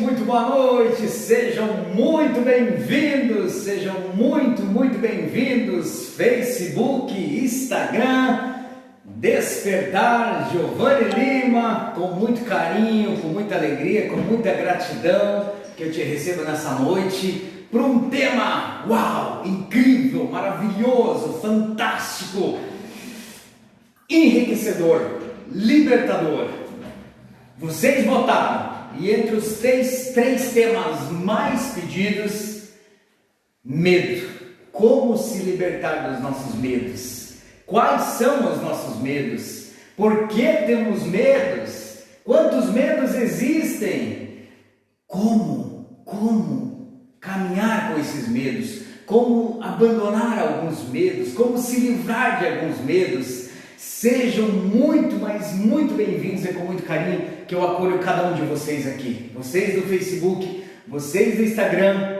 muito boa noite, sejam muito bem-vindos, muito bem-vindos, Facebook, Instagram, Despertar Giovanni Lima, com muito carinho, com muita alegria, com muita gratidão, que eu te recebo nessa noite, para um tema, uau, incrível, maravilhoso, fantástico, enriquecedor, libertador. Vocês votaram. E entre os três temas mais pedidos, medo. Como se libertar dos nossos medos? Quais são os nossos medos? Por que temos medos? Quantos medos existem? Como caminhar com esses medos? Como abandonar alguns medos? Como se livrar de alguns medos? Sejam muito, mas muito bem-vindos e com muito carinho que eu acolho cada um de vocês aqui. Vocês do Facebook, vocês do Instagram.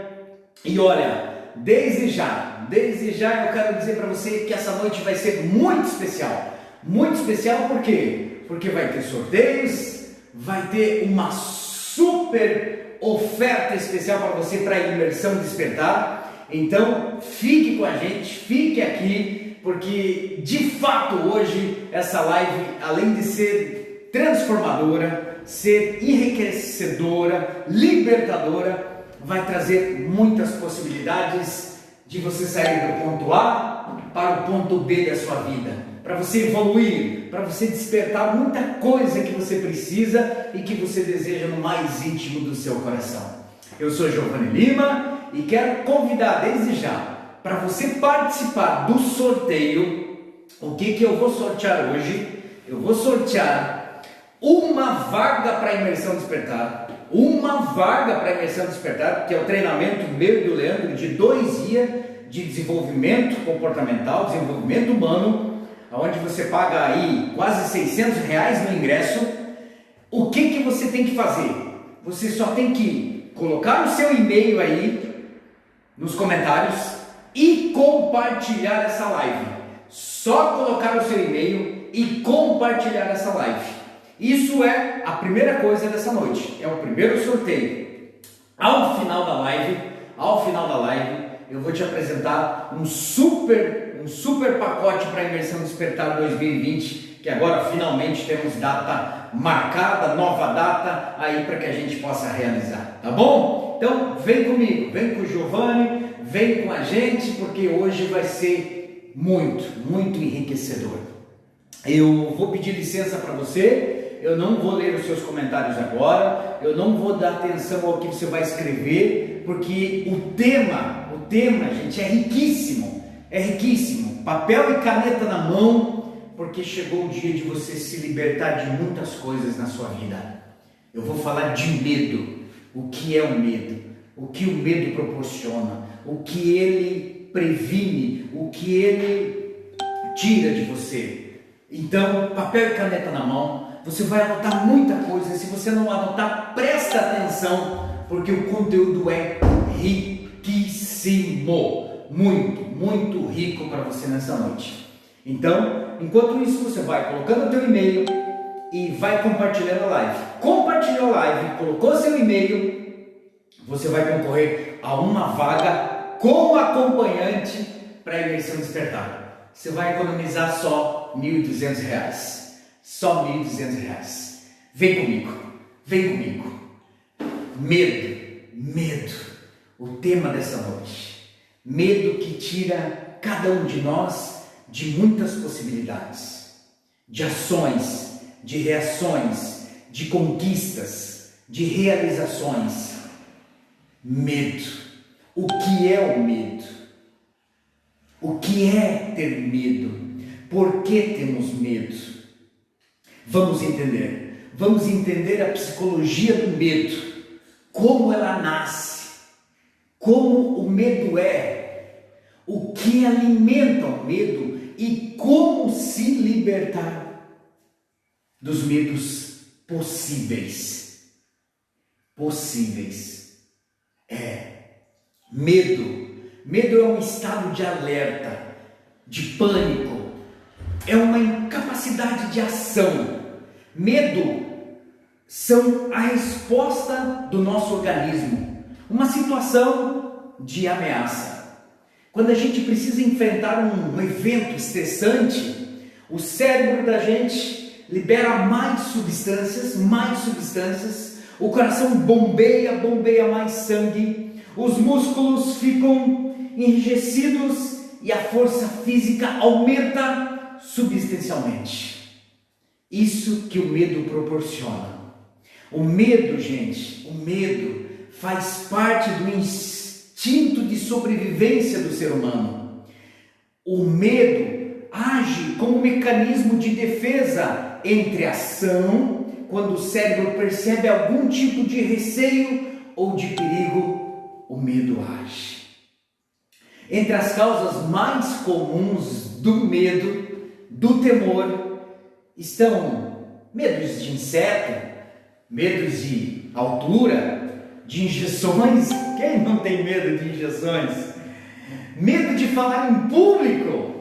E olha, desde já eu quero dizer para você que essa noite vai ser muito especial. Muito especial por quê? Porque vai ter sorteios, vai ter uma super oferta especial para você para a imersão Despertar. Então fique com a gente, fique aqui, porque de fato hoje essa live, além de ser transformadora, ser enriquecedora, libertadora, vai trazer muitas possibilidades de você sair do ponto A para o ponto B da sua vida, para você evoluir, para você despertar muita coisa que você precisa e que você deseja no mais íntimo do seu coração. Eu sou Giovanni Lima e quero convidar desde já para você participar do sorteio. O que eu vou sortear hoje? Eu vou sortear uma vaga para a imersão Despertar. Uma vaga para a imersão Despertar, que é o treinamento meu e do Leandro de 2 dias de desenvolvimento comportamental, desenvolvimento humano, onde você paga aí quase R$600 no ingresso. O que você tem que fazer? Você só tem que colocar o seu e-mail aí nos comentários e compartilhar essa live. Só colocar o seu e-mail e compartilhar essa live. Isso é a primeira coisa dessa noite. É o primeiro sorteio. Ao final da live, eu vou te apresentar um super pacote para a imersão Despertar 2020, que agora finalmente temos data marcada, nova data aí para que a gente possa realizar, tá bom? Então vem comigo, vem com o Giovanni, vem com a gente, porque hoje vai ser muito enriquecedor. Eu vou pedir licença para você, eu não vou ler os seus comentários agora, eu não vou dar atenção ao que você vai escrever, porque o tema, gente, é riquíssimo, papel e caneta na mão, porque chegou o dia de você se libertar de muitas coisas na sua vida. Eu vou falar de medo, o que é o medo, o que o medo proporciona, o que ele previne, o que ele tira de você. Então, papel e caneta na mão, você vai anotar muita coisa. Se você não anotar, presta atenção, porque o conteúdo é riquíssimo, muito rico para você nessa noite. Então, enquanto isso, você vai colocando o teu e-mail e vai compartilhando a live. Compartilhou a live, colocou seu e-mail, você vai concorrer a uma vaga com acompanhante para a imersão Despertar. Você vai economizar só R$1.200. Só R$1.200. Vem comigo. Medo. O tema dessa noite. Medo que tira cada um de nós de muitas possibilidades, de ações, de reações, de conquistas, de realizações. Medo. O que é o medo? O que é ter medo? Por que temos medo? Vamos entender a psicologia do medo, como ela nasce, como o medo é, o que alimenta o medo e como se libertar dos medos possíveis. Medo é um estado de alerta, de pânico, é uma incapacidade de ação. Medo são a resposta do nosso organismo, uma situação de ameaça. Quando a gente precisa enfrentar um evento estressante, o cérebro da gente libera mais substâncias, o coração bombeia mais sangue, os músculos ficam enrijecidos e a força física aumenta substancialmente. Isso que o medo proporciona. O medo, gente, o medo faz parte do instinto de sobrevivência do ser humano. O medo age como mecanismo de defesa entre ação, quando o cérebro percebe algum tipo de receio ou de perigo, o medo age. Entre as causas mais comuns do medo, do temor, estão medos de inseto, medos de altura, de injeções. Quem não tem medo de injeções? Medo de falar em público.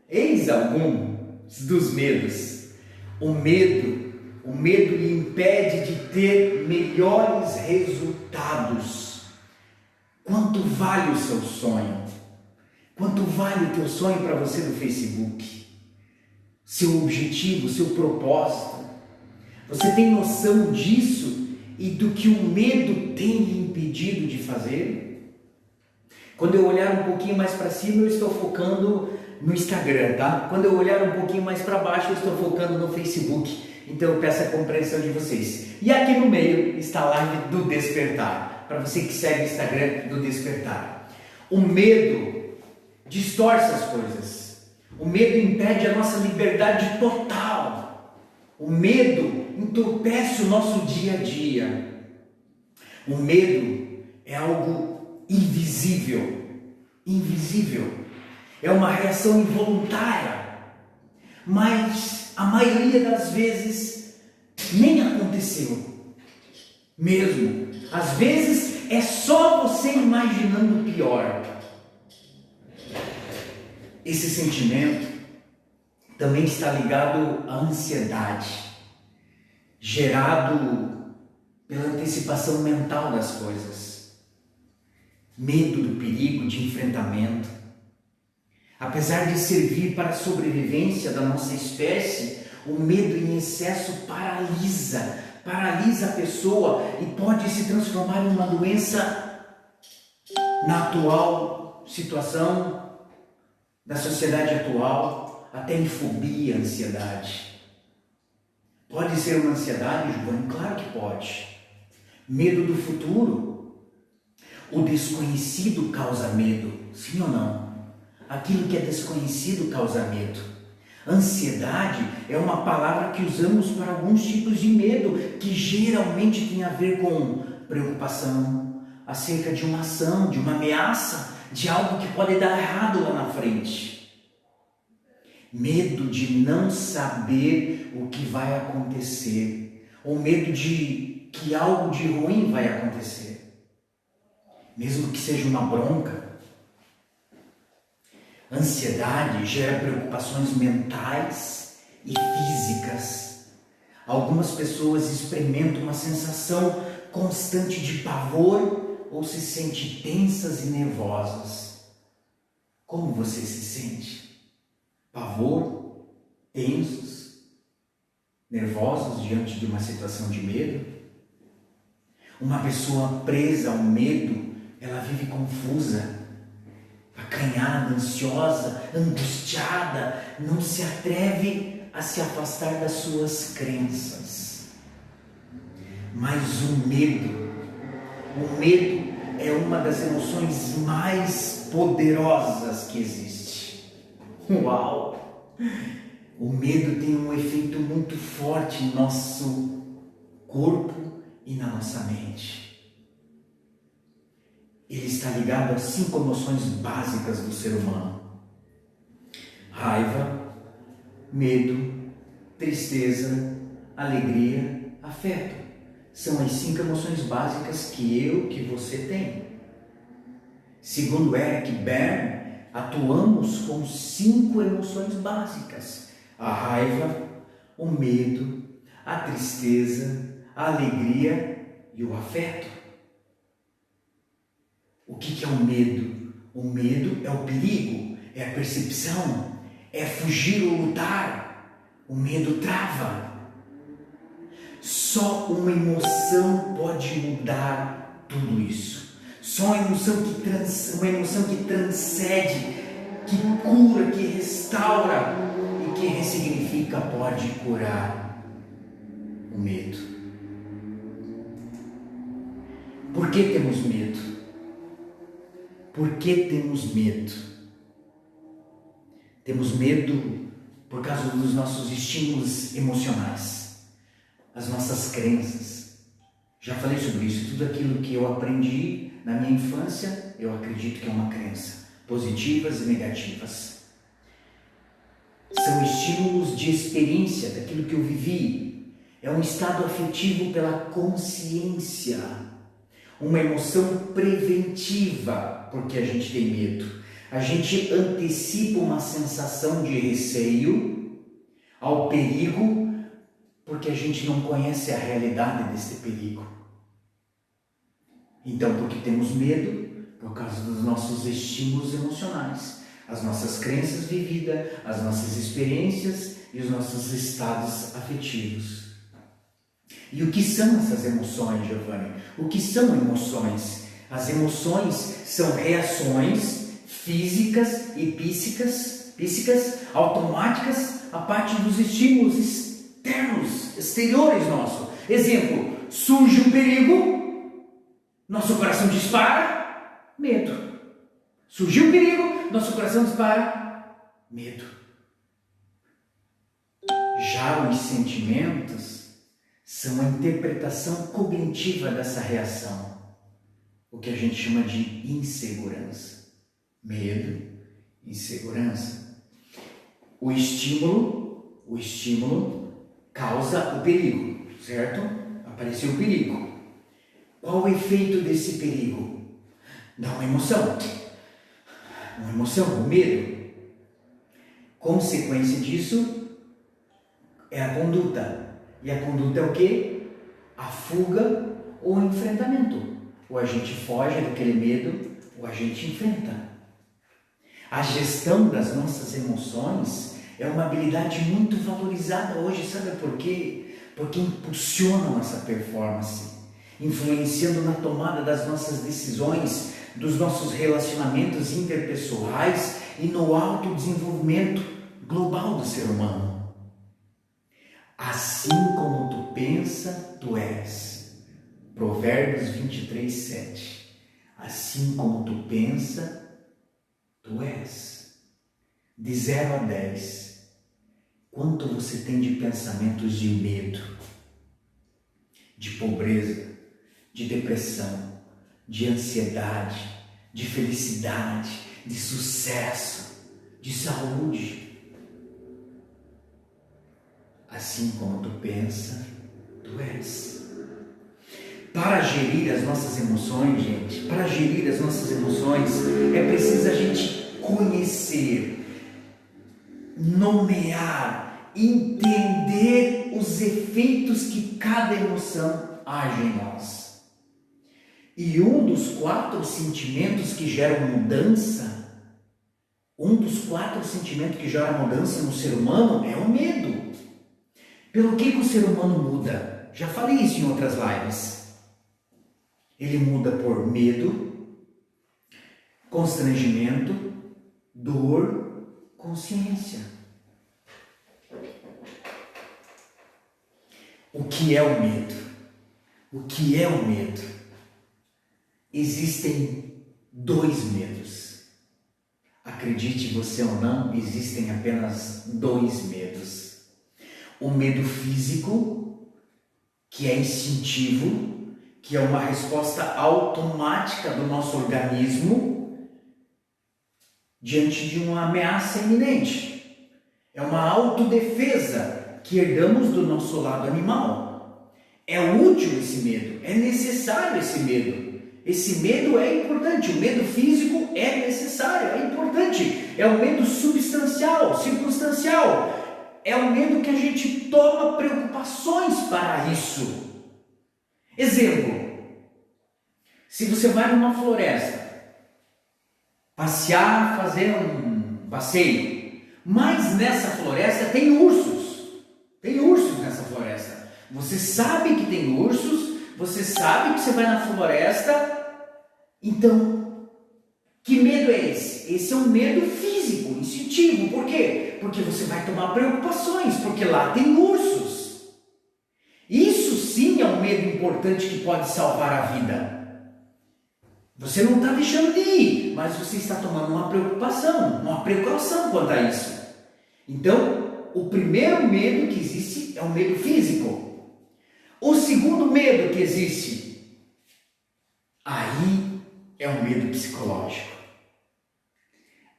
Eis alguns dos medos. O medo lhe impede de ter melhores resultados. Quanto vale o seu sonho? Quanto vale o teu sonho para você no Facebook? Seu objetivo, seu propósito? Você tem noção disso e do que o medo tem lhe impedido de fazer? Quando eu olhar um pouquinho mais para cima, eu estou focando no Instagram, tá? Quando eu olhar um pouquinho mais para baixo, eu estou focando no Facebook. Então eu peço a compreensão de vocês. E aqui no meio está a live do Despertar, para você que segue o Instagram do Despertar. O medo distorce as coisas. O medo impede a nossa liberdade total. O medo entorpece o nosso dia a dia. O medo é algo invisível. É uma reação involuntária, mas a maioria das vezes nem aconteceu mesmo. Às vezes é só você imaginando o pior. Esse sentimento também está ligado à ansiedade, gerado pela antecipação mental das coisas, medo do perigo de enfrentamento. Apesar de servir para a sobrevivência da nossa espécie, o medo em excesso paralisa a pessoa e pode se transformar em uma doença na atual situação da sociedade atual, até em fobia, ansiedade. Pode ser uma ansiedade, Giovanni? Claro que pode. Medo do futuro. O desconhecido causa medo, sim ou não? Aquilo que é desconhecido causa medo. Ansiedade é uma palavra que usamos para alguns tipos de medo, que geralmente tem a ver com preocupação acerca de uma ação, de uma ameaça, de algo que pode dar errado lá na frente. Medo de não saber o que vai acontecer, ou medo de que algo de ruim vai acontecer, mesmo que seja uma bronca. Ansiedade gera preocupações mentais e físicas. Algumas pessoas experimentam uma sensação constante de pavor ou se sentem tensas e nervosas. Como você se sente? Pavor? Tensos? Nervosos diante de uma situação de medo? Uma pessoa presa ao medo, ela vive confusa, acanhada, ansiosa, angustiada, não se atreve a se afastar das suas crenças. Mas o medo é uma das emoções mais poderosas que existe. Uau! O medo tem um efeito muito forte no nosso corpo e na nossa mente. Ele está ligado às 5 emoções básicas do ser humano: raiva, medo, tristeza, alegria, afeto. São as 5 emoções básicas que você tem. Segundo Eric Berne, atuamos com 5 emoções básicas: a raiva, o medo, a tristeza, a alegria e o afeto. O que é o medo? O medo é o perigo, é a percepção, é fugir ou lutar. O medo trava. Só uma emoção pode mudar tudo isso. Só uma emoção que transcende, que cura, que restaura e que ressignifica pode curar o medo. Por que temos medo? Por que temos medo? Temos medo por causa dos nossos estímulos emocionais, as nossas crenças. Já falei sobre isso. Tudo aquilo que eu aprendi na minha infância, eu acredito que é uma crença, positivas e negativas. São estímulos de experiência daquilo que eu vivi. É um estado afetivo pela consciência. Uma emoção preventiva, porque a gente tem medo. A gente antecipa uma sensação de receio ao perigo, porque a gente não conhece a realidade desse perigo. Então, porque temos medo, por causa dos nossos estímulos emocionais, as nossas crenças vividas, as nossas experiências e os nossos estados afetivos. E o que são essas emoções, Giovanni? O que são emoções? As emoções são reações físicas e psíquicas, automáticas, a partir dos estímulos externos, exteriores nossos. Exemplo, surge um perigo, nosso coração dispara, medo. Surgiu um perigo, nosso coração dispara, medo. Já os sentimentos são a interpretação cognitiva dessa reação, o que a gente chama de insegurança. Medo, insegurança. O estímulo causa o perigo, certo? Apareceu o perigo. Qual o efeito desse perigo? Dá uma emoção, o medo. Consequência disso é a conduta. E a conduta é o quê? A fuga ou o enfrentamento. Ou a gente foge daquele medo, ou a gente enfrenta. A gestão das nossas emoções é uma habilidade muito valorizada hoje, sabe por quê? Porque impulsiona a nossa performance, influenciando na tomada das nossas decisões, dos nossos relacionamentos interpessoais e no autodesenvolvimento global do ser humano. Assim como tu pensa, tu és. Provérbios 23, 7. Assim como tu pensa, tu és. De 0 a 10. Quanto você tem de pensamentos de medo, de pobreza, de depressão, de ansiedade, de felicidade, de sucesso, de saúde? Assim como tu pensa, tu és. Para gerir as nossas emoções, gente, é preciso a gente conhecer, nomear, entender os efeitos que cada emoção age em nós. E um dos 4 sentimentos que geram mudança, no ser humano é o medo. Pelo que o ser humano muda? Já falei isso em outras lives. Ele muda por medo, constrangimento, dor, consciência. O que é o medo? O que é o medo? Existem 2 medos. Acredite você ou não, existem apenas 2 medos. O medo físico, que é instintivo, que é uma resposta automática do nosso organismo diante de uma ameaça iminente. É uma autodefesa que herdamos do nosso lado animal. É útil esse medo, é necessário esse medo. Esse medo é importante, o medo físico é necessário, é importante. É um medo substancial, circunstancial. É um medo que a gente toma preocupações para isso. Exemplo, se você vai numa floresta, passear, fazer um passeio, mas nessa floresta tem ursos nessa floresta. Você sabe que tem ursos, você sabe que você vai na floresta, então, que medo é esse? Esse é um medo físico, instintivo. Por quê? Porque você vai tomar preocupações, porque lá tem ursos. Isso sim é um medo importante que pode salvar a vida. Você não está deixando de ir, mas você está tomando uma precaução quanto a isso. Então, o primeiro medo que existe é o medo físico. O segundo medo que existe, aí é um medo psicológico.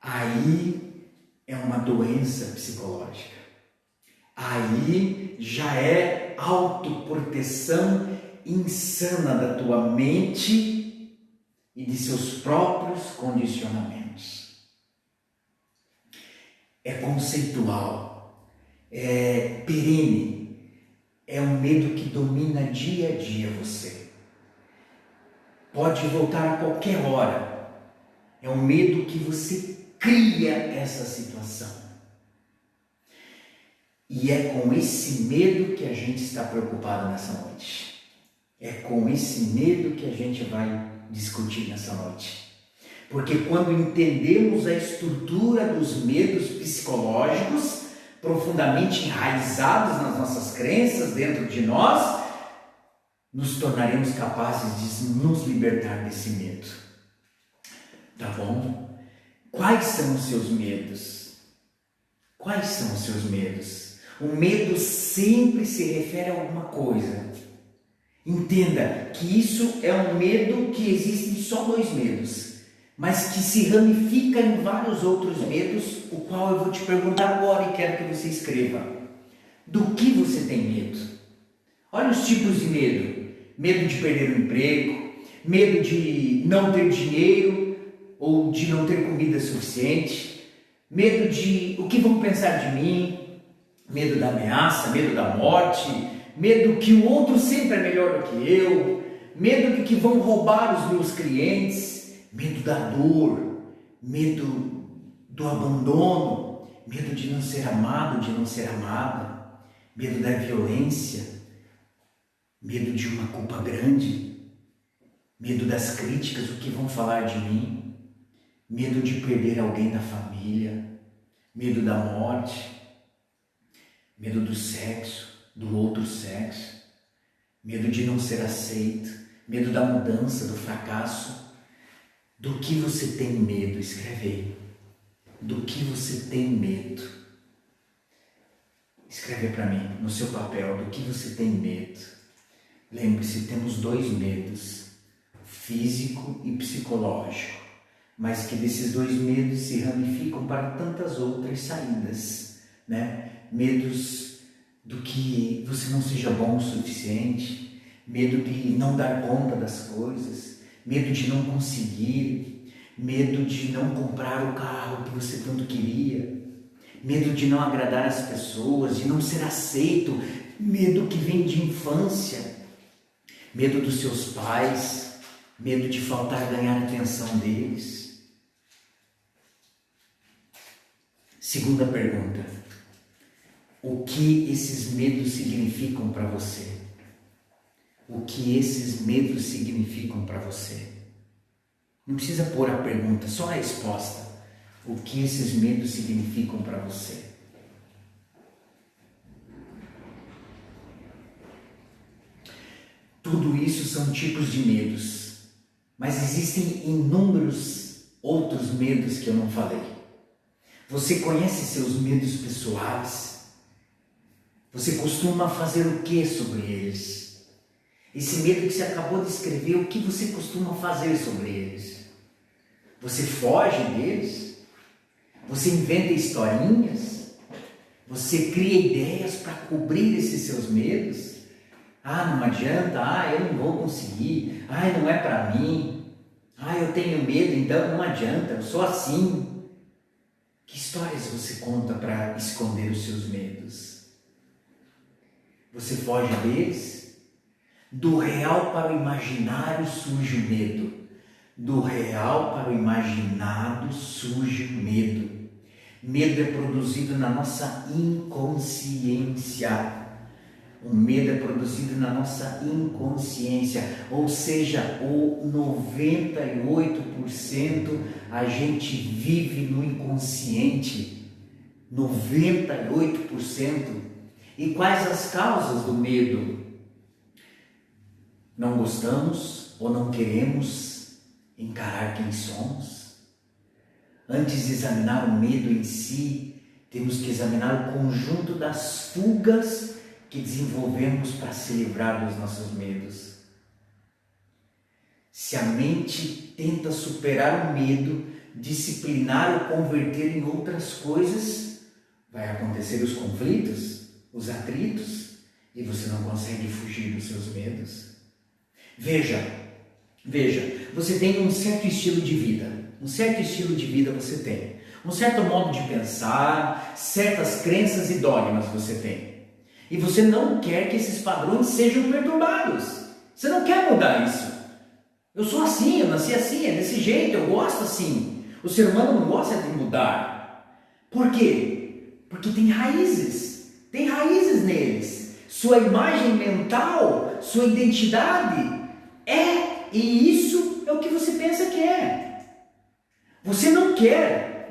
Aí é uma doença psicológica. Aí já é autoproteção insana da tua mente e de seus próprios condicionamentos. É conceitual, é perene, é um medo que domina dia a dia você. Pode voltar a qualquer hora. É um medo que você cria essa situação. E é com esse medo que a gente está preocupado nessa noite. É com esse medo que a gente vai discutir nessa noite. Porque quando entendemos a estrutura dos medos psicológicos, profundamente enraizados nas nossas crenças, dentro de nós, nos tornaremos capazes de nos libertar desse medo. Tá bom? Quais são os seus medos? Quais são os seus medos? O medo sempre se refere a alguma coisa. Entenda que isso é um medo que existem só dois medos, mas que se ramifica em vários outros medos, o qual eu vou te perguntar agora e quero que você escreva. Do que você tem medo? Olha os tipos de medo. Medo de perder o emprego, medo de não ter dinheiro ou de não ter comida suficiente, medo de o que vão pensar de mim, medo da ameaça, medo da morte, medo que o outro sempre é melhor do que eu, medo de que vão roubar os meus clientes, medo da dor, medo do abandono, medo de não ser amado, de não ser amada, medo da violência, medo de uma culpa grande, medo das críticas, o que vão falar de mim, medo de perder alguém da família, medo da morte, medo do sexo, do outro sexo, medo de não ser aceito, medo da mudança, do fracasso. Do que você tem medo? Escreve aí. Do que você tem medo? Escreve para mim, no seu papel, do que você tem medo. Lembre-se, temos dois medos, físico e psicológico, mas que desses dois medos se ramificam para tantas outras saídas, né? Medos do que você não seja bom o suficiente, medo de não dar conta das coisas, medo de não conseguir, medo de não comprar o carro que você tanto queria, medo de não agradar as pessoas, de não ser aceito, medo que vem de infância, medo dos seus pais, medo de faltar ganhar a atenção deles. Segunda pergunta: o que esses medos significam para você? O que esses medos significam para você? Não precisa pôr a pergunta, só a resposta. O que esses medos significam para você? Tudo isso são tipos de medos, mas existem inúmeros outros medos que eu não falei. Você conhece seus medos pessoais? Você costuma fazer o que sobre eles? Esse medo que você acabou de escrever, o que você costuma fazer sobre eles? Você foge deles? Você inventa historinhas? Você cria ideias para cobrir esses seus medos? Ah, não adianta, eu não vou conseguir, não é para mim, eu tenho medo, então não adianta, eu sou assim. Que histórias você conta para esconder os seus medos? Você foge deles? Do real para o imaginário surge o medo. Do real para o imaginado surge o medo. Medo é produzido na nossa inconsciência. O medo é produzido na nossa inconsciência, ou seja, o 98% a gente vive no inconsciente. 98%. E quais as causas do medo? Não gostamos ou não queremos encarar quem somos? Antes de examinar o medo em si, temos que examinar o conjunto das fugas que desenvolvemos para se livrar dos nossos medos. Se a mente tenta superar o medo, disciplinar ou converter em outras coisas, vai acontecer os conflitos, os atritos, e você não consegue fugir dos seus medos. Veja, você tem um certo estilo de vida, você tem, um certo modo de pensar, certas crenças e dogmas você tem. E você não quer que esses padrões sejam perturbados. Você não quer mudar isso. Eu sou assim, eu nasci assim, é desse jeito, eu gosto assim. O ser humano não gosta de mudar. Por quê? Porque tem raízes neles. Sua imagem mental, sua identidade e isso é o que você pensa que é. Você não quer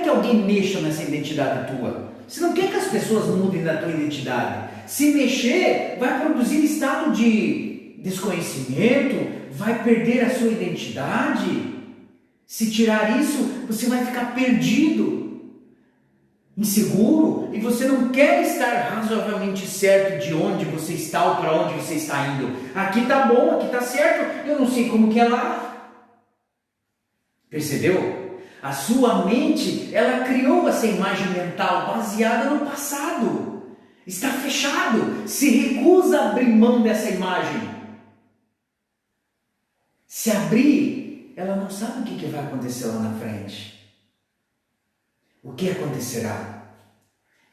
que alguém mexa nessa identidade tua. Você não quer que as pessoas mudem da tua identidade. Se mexer, vai produzir estado de desconhecimento, vai perder a sua identidade. Se tirar isso, você vai ficar perdido, inseguro, e você não quer estar razoavelmente certo de onde você está ou para onde você está indo. Aqui está bom, aqui está certo, eu não sei como que é lá. Percebeu? A sua mente, ela criou essa imagem mental baseada no passado. Está fechado, se recusa a abrir mão dessa imagem. Se abrir, ela não sabe o que vai acontecer lá na frente. O que acontecerá?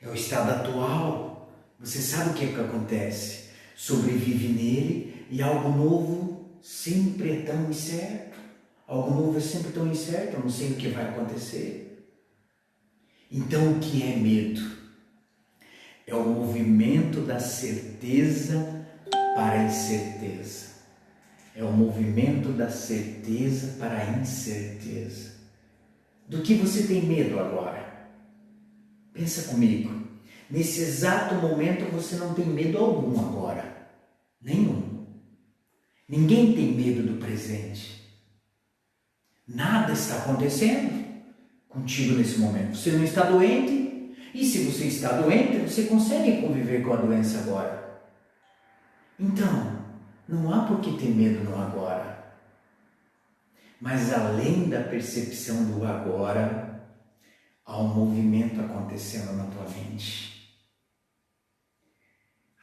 É o estado atual. Você sabe o que acontece. Sobrevive nele e algo novo sempre é tão incerto. Algo novo é sempre tão incerto, eu não sei o que vai acontecer. Então, o que é medo? É o movimento da certeza para a incerteza. É o movimento da certeza para a incerteza. Do que você tem medo agora? Pensa comigo. Nesse exato momento você não tem medo algum agora. Nenhum. Ninguém tem medo do presente. Nada está acontecendo contigo nesse momento. Você não está doente. E se você está doente, você consegue conviver com a doença agora. Então, não há por que ter medo no agora. Mas além da percepção do agora, há um movimento acontecendo na tua mente.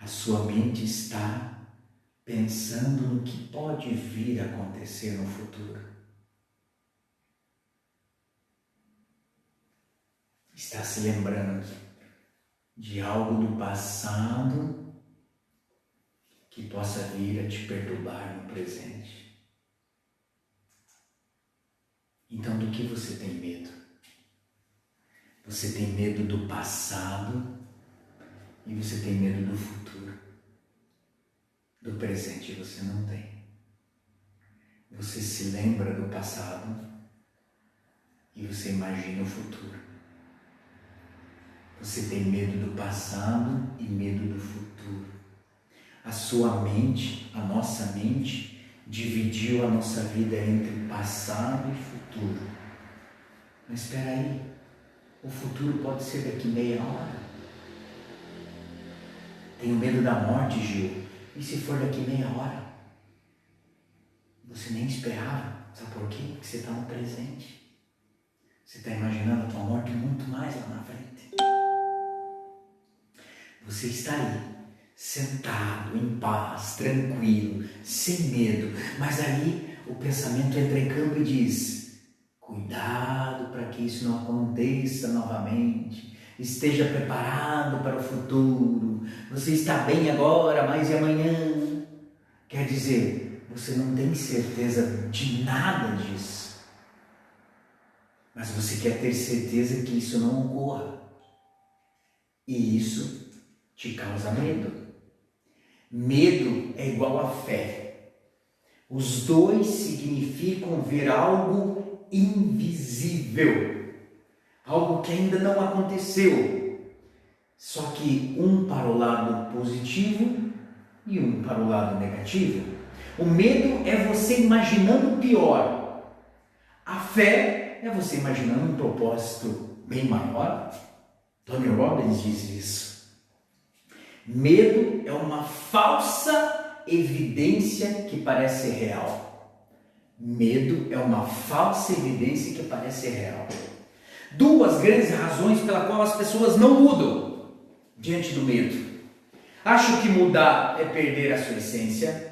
A sua mente está pensando no que pode vir a acontecer no futuro. Está se lembrando de algo do passado que possa vir a te perturbar no presente. Então, do que você tem medo? Você tem medo do passado e você tem medo do futuro. Do presente você não tem. Você se lembra do passado e você imagina o futuro. Você tem medo do passado e medo do futuro. A sua mente, a nossa mente, dividiu a nossa vida entre passado e futuro. Mas espera aí, o futuro pode ser daqui meia hora. Tenho medo da morte, Gil. E se for daqui meia hora? Você nem esperava. Sabe por quê? Porque você está no presente. Você está imaginando a tua morte muito mais lá na frente. Você está aí, sentado, em paz, tranquilo, sem medo. Mas aí o pensamento entra em campo e diz: cuidado para que isso não aconteça novamente. Esteja preparado para o futuro. Você está bem agora, mas e amanhã? Quer dizer, você não tem certeza de nada disso, mas você quer ter certeza que isso não ocorra. E isso te causa medo. Medo é igual a fé. Os dois significam ver algo invisível, algo que ainda não aconteceu, só que um para o lado positivo e um para o lado negativo. O medo é você imaginando o pior. A fé é você imaginando um propósito bem maior. Tony Robbins diz isso. Medo é uma falsa evidência que parece real. Medo é uma falsa evidência que parece real. Duas grandes razões pela qual as pessoas não mudam diante do medo. Acho que mudar é perder a sua essência.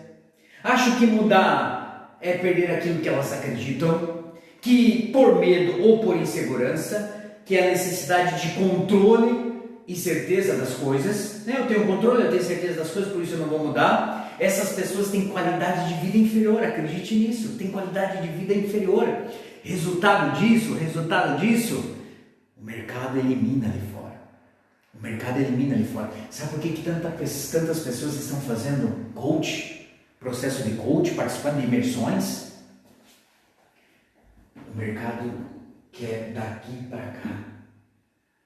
Acho que mudar é perder aquilo que elas acreditam. Que por medo ou por insegurança, que é a necessidade de controle e certeza das coisas. Eu tenho controle, eu tenho certeza das coisas, por isso eu não vou mudar. Essas pessoas têm qualidade de vida inferior, acredite nisso, tem qualidade de vida inferior. Resultado disso, o mercado elimina ali fora. O mercado elimina ali fora. Sabe por que tantas pessoas estão fazendo coach, processo de coach, participando de imersões? O mercado quer daqui para cá,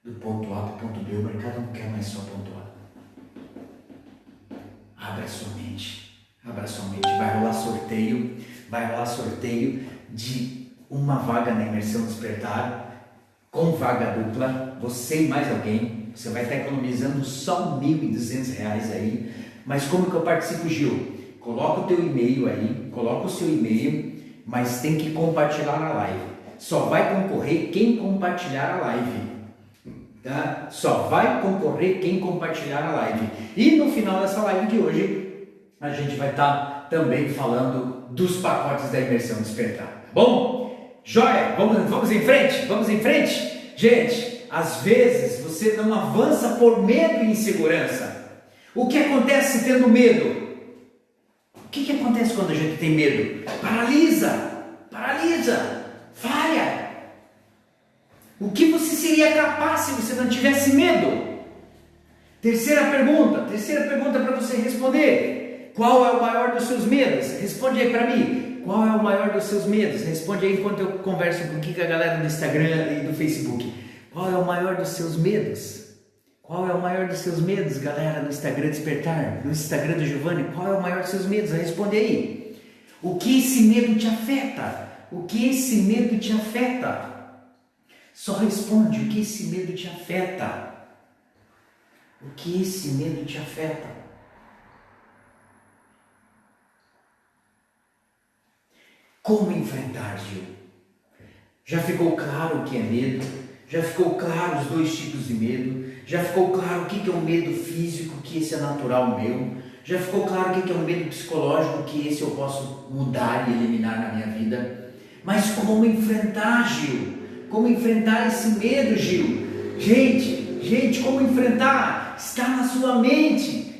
do ponto A para o ponto B. O mercado não quer mais só ponto A. Abra sua mente, vai rolar sorteio de uma vaga na imersão despertar, com vaga dupla, você e mais alguém. Você vai estar economizando só R$1.200 aí. Mas como que eu participo, Gil? Coloca o teu e-mail aí, coloca o seu e-mail, mas tem que compartilhar a live. Só vai concorrer quem compartilhar a live. Tá? Só vai concorrer quem compartilhar a live. E no final dessa live de hoje, a gente vai estar também falando dos pacotes da imersão despertar. Tá bom? Joia? Vamos em frente? Gente, às vezes você não avança por medo e insegurança. O que acontece tendo medo? O que acontece quando a gente tem medo? Paralisa, falha. O que você seria capaz se você não tivesse medo? Terceira pergunta para você responder. Qual é o maior dos seus medos? Responde aí para mim. Qual é o maior dos seus medos? Responde aí enquanto eu converso com a galera do Instagram e do Facebook. Qual é o maior dos seus medos? Qual é o maior dos seus medos, galera, no Instagram Despertar? No Instagram do Giovanni, qual é o maior dos seus medos? Responde aí. O que esse medo te afeta? O que esse medo te afeta? Só responde o que esse medo te afeta. O que esse medo te afeta? Como enfrentar, Gil? Já ficou claro o que é medo? Já ficou claro os dois tipos de medo? Já ficou claro o que é um medo físico, que esse é natural meu? Já ficou claro o que é um medo psicológico, que esse eu posso mudar e eliminar na minha vida? Mas como enfrentar, Gil? Como enfrentar esse medo, Gil? Gente, como enfrentar? Está na sua mente,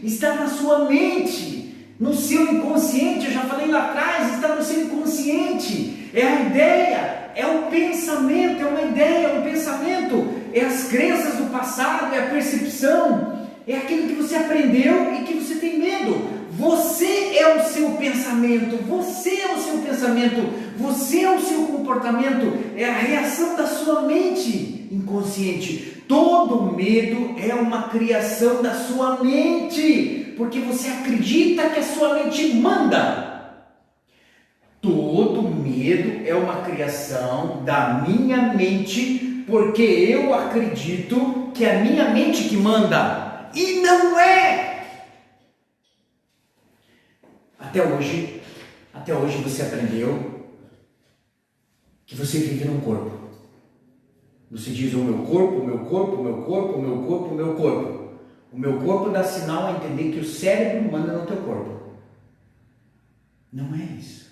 no seu inconsciente. Eu já falei lá atrás, está no seu inconsciente. É a ideia, é o pensamento, é uma ideia, é um pensamento, é as crenças do passado, é a percepção, é aquilo que você aprendeu e que você tem medo. Você é o seu pensamento, você é o seu comportamento, é a reação da sua mente inconsciente. Todo medo é uma criação da sua mente, porque você acredita que a sua mente manda. Todo medo é uma criação da minha mente, porque eu acredito que é a minha mente que manda, e não é. Até hoje você aprendeu que você vive num corpo. Você diz o meu corpo. O meu corpo dá sinal a entender que o cérebro manda no teu corpo. Não é isso.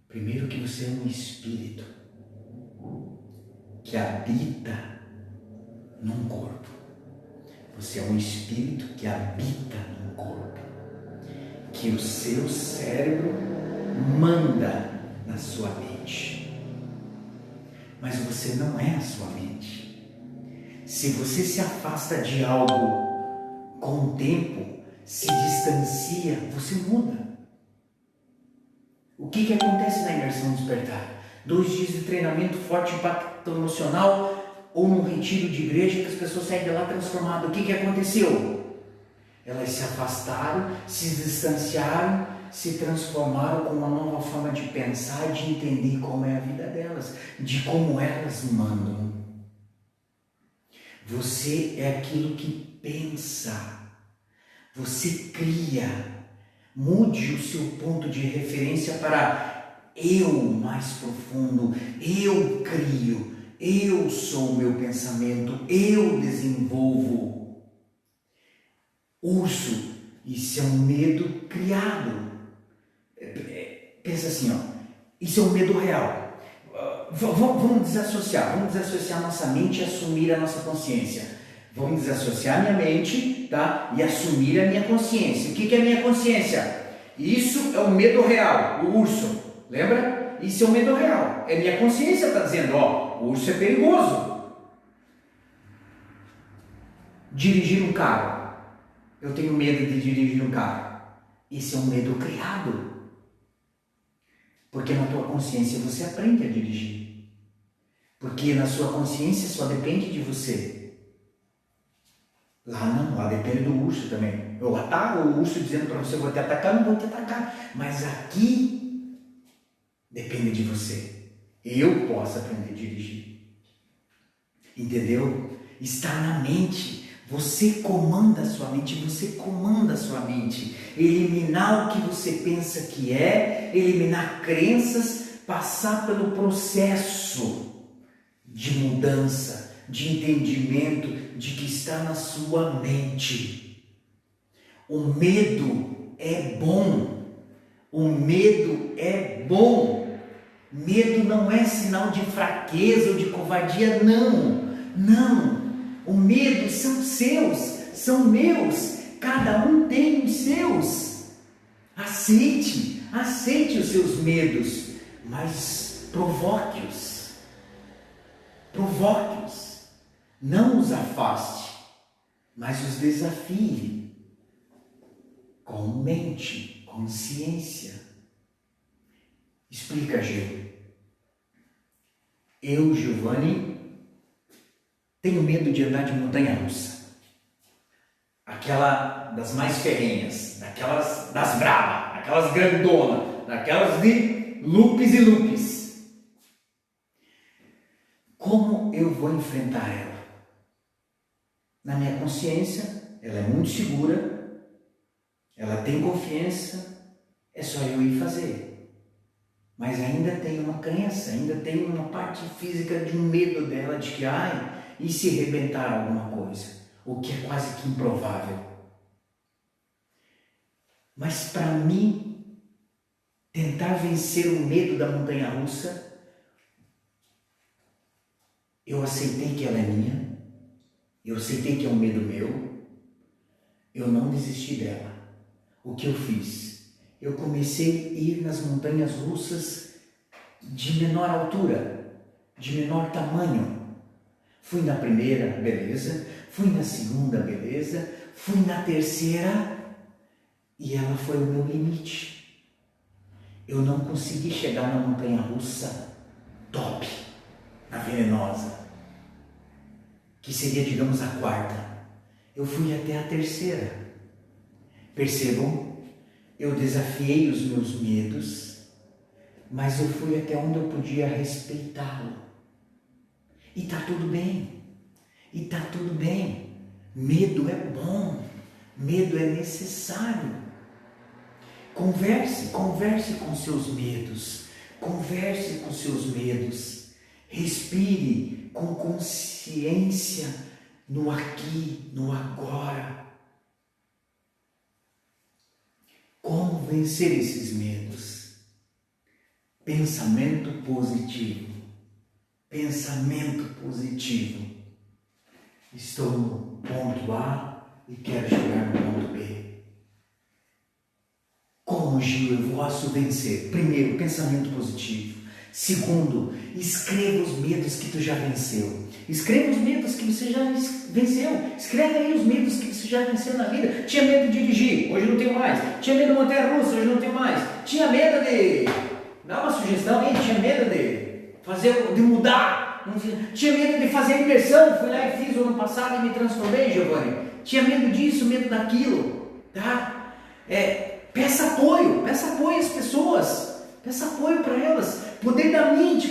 Primeiro que você é um espírito que habita num corpo. Você é um espírito que habita num corpo, que que o seu cérebro manda na sua mente. Mas você não é a sua mente. Se você se afasta de algo com o tempo, se distancia, você muda. O que acontece na imersão despertar? 2 dias de treinamento forte, impacto emocional, ou num retiro de igreja que as pessoas saem de lá transformadas. O que aconteceu? Elas se afastaram, se distanciaram, se transformaram com uma nova forma de pensar, de entender como é a vida delas, de como elas mandam. Você é aquilo que pensa, você cria. Mude o seu ponto de referência para eu mais profundo, eu crio, eu sou o meu pensamento, eu desenvolvo. Urso, isso é um medo criado. Pensa assim, isso é um medo real. Vamos desassociar nossa mente e assumir a nossa consciência. Vamos desassociar minha mente, tá? E assumir a minha consciência. O que é a minha consciência? Isso é um medo real, o urso. Lembra? Isso é um medo real. É minha consciência que está dizendo, o urso é perigoso. Dirigir um carro. Eu tenho medo de dirigir um carro. Isso é um medo criado. Porque na tua consciência você aprende a dirigir. Porque na sua consciência só depende de você. Lá não, lá depende do urso também. Eu ataco o urso dizendo para você, vou te atacar, não vou te atacar. Mas aqui depende de você. Eu posso aprender a dirigir. Entendeu? Está na mente. Você comanda a sua mente, você comanda a sua mente. Eliminar o que você pensa que é, eliminar crenças, passar pelo processo de mudança, de entendimento de que está na sua mente. O medo é bom. O medo é bom. Medo não é sinal de fraqueza ou de covardia, não. Não. O medo são seus, são meus. Cada um tem os seus. Aceite os seus medos, mas provoque-os. Provoque-os. Não os afaste, mas os desafie. Com mente, consciência. Explica, Gil. Eu, Giovanni, tenho medo de andar de montanha-russa. Aquela das mais ferrenhas, daquelas das bravas, daquelas grandonas, daquelas de loops e loops. Como eu vou enfrentar ela? Na minha consciência, ela é muito segura, ela tem confiança, é só eu ir fazer. Mas ainda tem uma crença, ainda tem uma parte física de um medo dela de que, e se rebentar alguma coisa? O que é quase que improvável. Mas para mim, tentar vencer o medo da montanha-russa, eu aceitei que ela é minha, eu aceitei que é um medo meu, eu não desisti dela. O que eu fiz? Eu comecei a ir nas montanhas russas de menor altura, de menor tamanho. Fui na primeira, beleza. Fui na segunda, beleza. Fui na terceira e ela foi o meu limite. Eu não consegui chegar na montanha-russa top, a venenosa, que seria, digamos, a quarta. Eu fui até a terceira. Percebam? Eu desafiei os meus medos, mas eu fui até onde eu podia respeitá-lo. E está tudo bem. E está tudo bem. Medo é bom. Medo é necessário. Converse com seus medos. Converse com seus medos. Respire com consciência no aqui, no agora. Como vencer esses medos? Pensamento positivo. Pensamento positivo. Estou no ponto A e quero chegar no ponto B. Gil, eu posso vencer. Primeiro, pensamento positivo. Segundo, escreva os medos que tu já venceu. Escreva os medos que você já venceu. Escreve aí os medos que você já venceu na vida. Tinha medo de dirigir, hoje não tenho mais. Tinha medo de montanha-russa, hoje não tenho mais. Tinha medo de... Dá uma sugestão aí. Tinha medo de mudar. Tinha medo de fazer imersão. Fui lá e fiz o ano passado e me transformei, Giovanni. Tinha medo disso, medo daquilo. Tá? Peça apoio às pessoas. Peça apoio para elas. Poder da mente.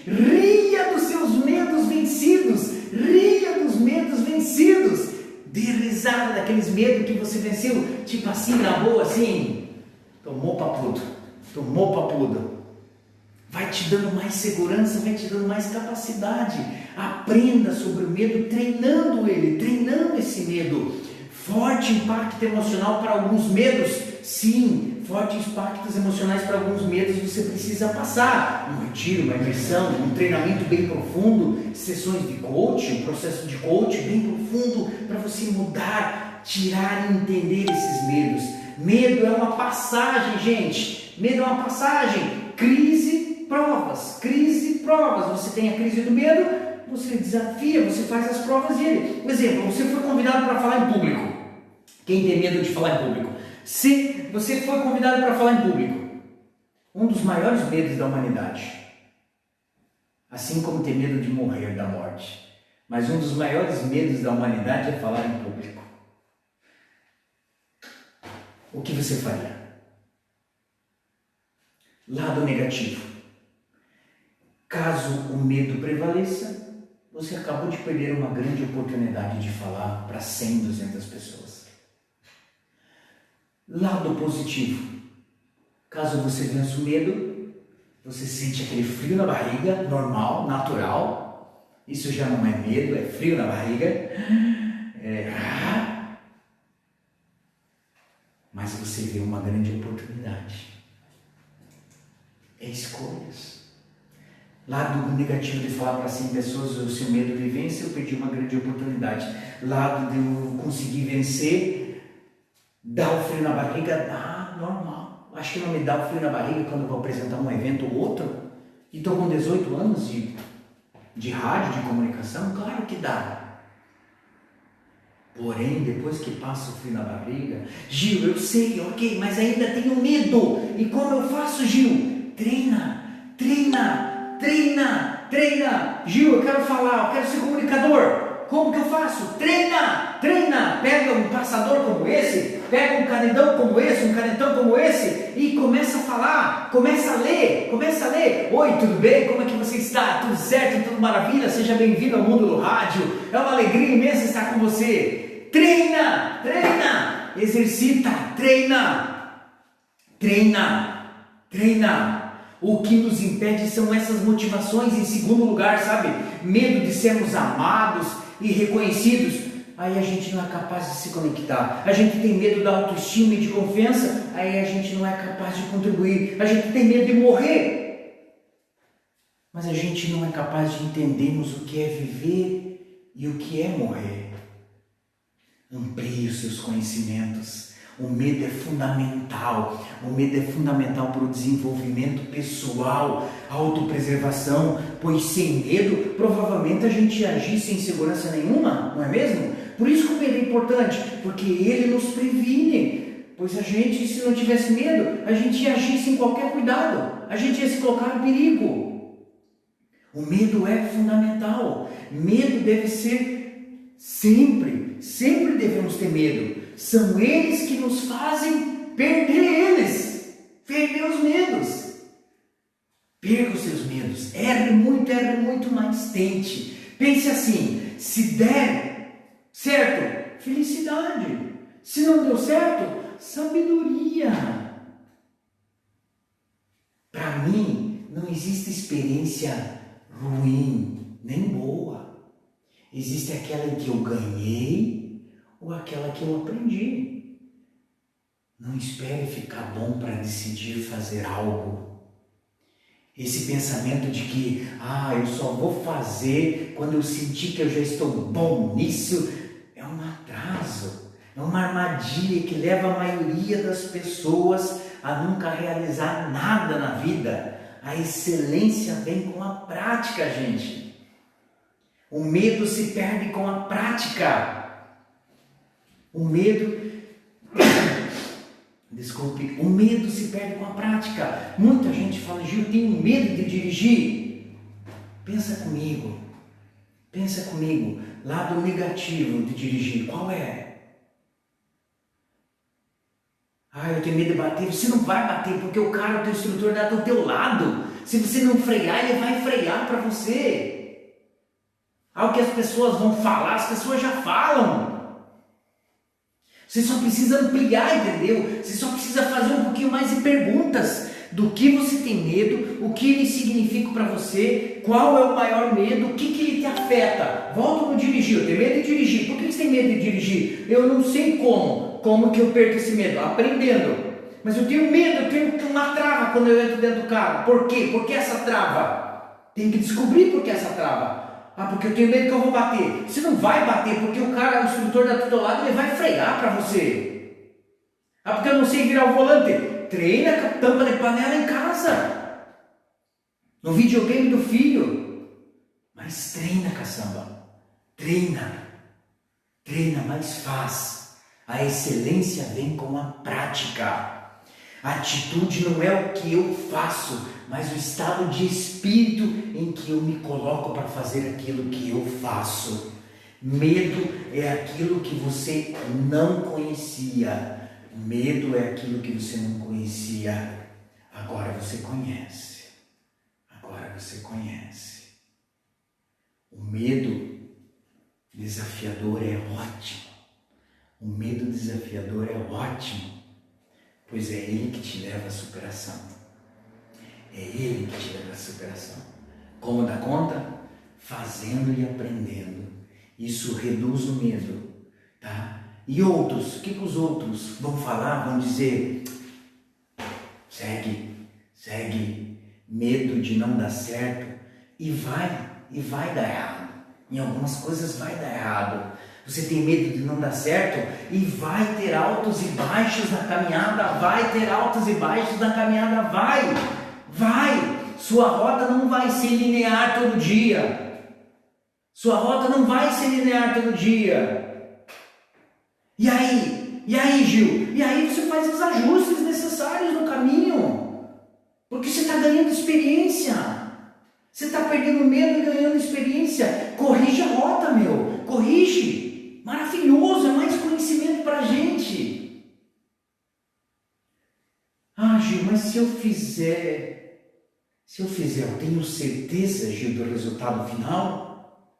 Ria dos seus medos vencidos. Ria dos medos vencidos. Dê risada daqueles medos que você venceu. Tipo assim, na boa, assim. Tomou papudo. Vai te dando mais segurança, vai te dando mais capacidade. Aprenda sobre o medo, treinando esse medo. Forte impacto emocional para alguns medos. Sim, fortes impactos emocionais para alguns medos você precisa passar. Um retiro, uma imersão, um treinamento bem profundo, sessões de coaching, um processo de coaching bem profundo para você mudar, tirar e entender esses medos. Medo é uma passagem, gente. Medo é uma passagem. Crise, provas. Você tem a crise do medo, você desafia, você faz as provas dele. Por exemplo, você foi convidado para falar em público. Quem tem medo de falar em público? Se você foi convidado para falar em público, um dos maiores medos da humanidade, assim como ter medo de morrer da morte, mas um dos maiores medos da humanidade é falar em público. O que você faria? Lado negativo. Caso o medo prevaleça, você acabou de perder uma grande oportunidade de falar para 100, 200 pessoas. Lado positivo. Caso você vença o medo, você sente aquele frio na barriga, normal, natural. Isso já não é medo, é frio na barriga. Mas você vê uma grande oportunidade. É escolhas. Lado negativo de falar para 100 pessoas, o seu medo de vencer, eu perdi uma grande oportunidade. Lado de eu conseguir vencer, dá o frio na barriga, normal. Acho que não me dá o frio na barriga quando eu vou apresentar um evento ou outro. E estou com 18 anos de rádio, de comunicação, claro que dá. Porém, depois que passa o frio na barriga, Gil, eu sei, ok, mas ainda tenho medo. E como eu faço, Gil? Treina. Gil, eu quero falar, eu quero ser comunicador. Como que eu faço? Treina. Pega um passador como esse, pega um canetão como esse e começa a falar, começa a ler. Oi, tudo bem? Como é que você está? Tudo certo? Tudo maravilha? Seja bem-vindo ao mundo do rádio. É uma alegria imensa estar com você. Treina. Exercita, treina. O que nos impede são essas motivações. Em segundo lugar, sabe? Medo de sermos amados e reconhecidos. Aí a gente não é capaz de se conectar. A gente tem medo da autoestima e de confiança. Aí a gente não é capaz de contribuir. A gente tem medo de morrer. Mas a gente não é capaz de entendermos o que é viver e o que é morrer. Amplie os seus conhecimentos. O medo é fundamental. O medo é fundamental para o desenvolvimento pessoal, autopreservação, pois sem medo, provavelmente a gente ia agir sem segurança nenhuma, não é mesmo? Por isso que o medo é importante, porque ele nos previne. Pois a gente, se não tivesse medo, a gente ia agir sem qualquer cuidado. A gente ia se colocar em perigo. O medo é fundamental. Medo deve ser sempre devemos ter medo. São eles que nos fazem perder os medos. Perca os seus medos. Erre muito, mas tente. Pense assim: se der certo, felicidade. Se não deu certo, sabedoria. Para mim, não existe experiência ruim nem boa. Existe aquela em que eu ganhei ou aquela que eu aprendi. Não espere ficar bom para decidir fazer algo. Esse pensamento de que, eu só vou fazer quando eu sentir que eu já estou bom nisso, é um atraso. É uma armadilha que leva a maioria das pessoas a nunca realizar nada na vida. A excelência vem com a prática, gente. O medo se perde com a prática. O medo se perde com a prática. Muita gente fala, Gil, eu tenho medo de dirigir. Pensa comigo, lado negativo de dirigir, qual é? Eu tenho medo de bater. Você não vai bater, porque o teu instrutor está do teu lado. Se você não frear, ele vai frear para você. O que as pessoas vão falar, as pessoas já falam. Você só precisa ampliar, entendeu? Você só precisa fazer um pouquinho mais de perguntas do que você tem medo, o que ele significa para você, qual é o maior medo, o que ele te afeta. Volta no dirigir, eu tenho medo de dirigir. Por que você tem medo de dirigir? Eu não sei como. Como que eu perco esse medo? Aprendendo. Mas eu tenho medo, eu tenho uma trava quando eu entro dentro do carro. Por quê? Por que essa trava? Tem que descobrir por que essa trava. Porque eu tenho medo que eu vou bater. Você não vai bater, porque o instrutor da do teu lado, ele vai frear para você. Porque eu não sei virar o volante. Treina com a tampa de panela em casa. No videogame do filho. Mas treina, caçamba. Treina, mas faz. A excelência vem com a prática. A atitude não é o que eu faço, mas o estado de espírito em que eu me coloco para fazer aquilo que eu faço. Medo é aquilo que você não conhecia. Medo é aquilo que você não conhecia. Agora você conhece. O medo desafiador é ótimo. O medo desafiador é ótimo, pois é ele que te leva à superação. Como dá conta? Fazendo e aprendendo. Isso reduz o medo, tá? E outros? O que os outros vão falar? Vão dizer, segue. Medo de não dar certo. E vai dar errado. Em algumas coisas vai dar errado. Você tem medo de não dar certo e vai ter altos e baixos na caminhada, vai. Sua rota não vai ser linear todo dia. E aí, Gil? E aí você faz os ajustes necessários no caminho, porque você está ganhando experiência. Você está perdendo medo e ganhando experiência. Corrige a rota, corrige. Maravilhoso, é mais conhecimento para a gente. Gil, mas se eu fizer, eu tenho certeza, Gil, do resultado final?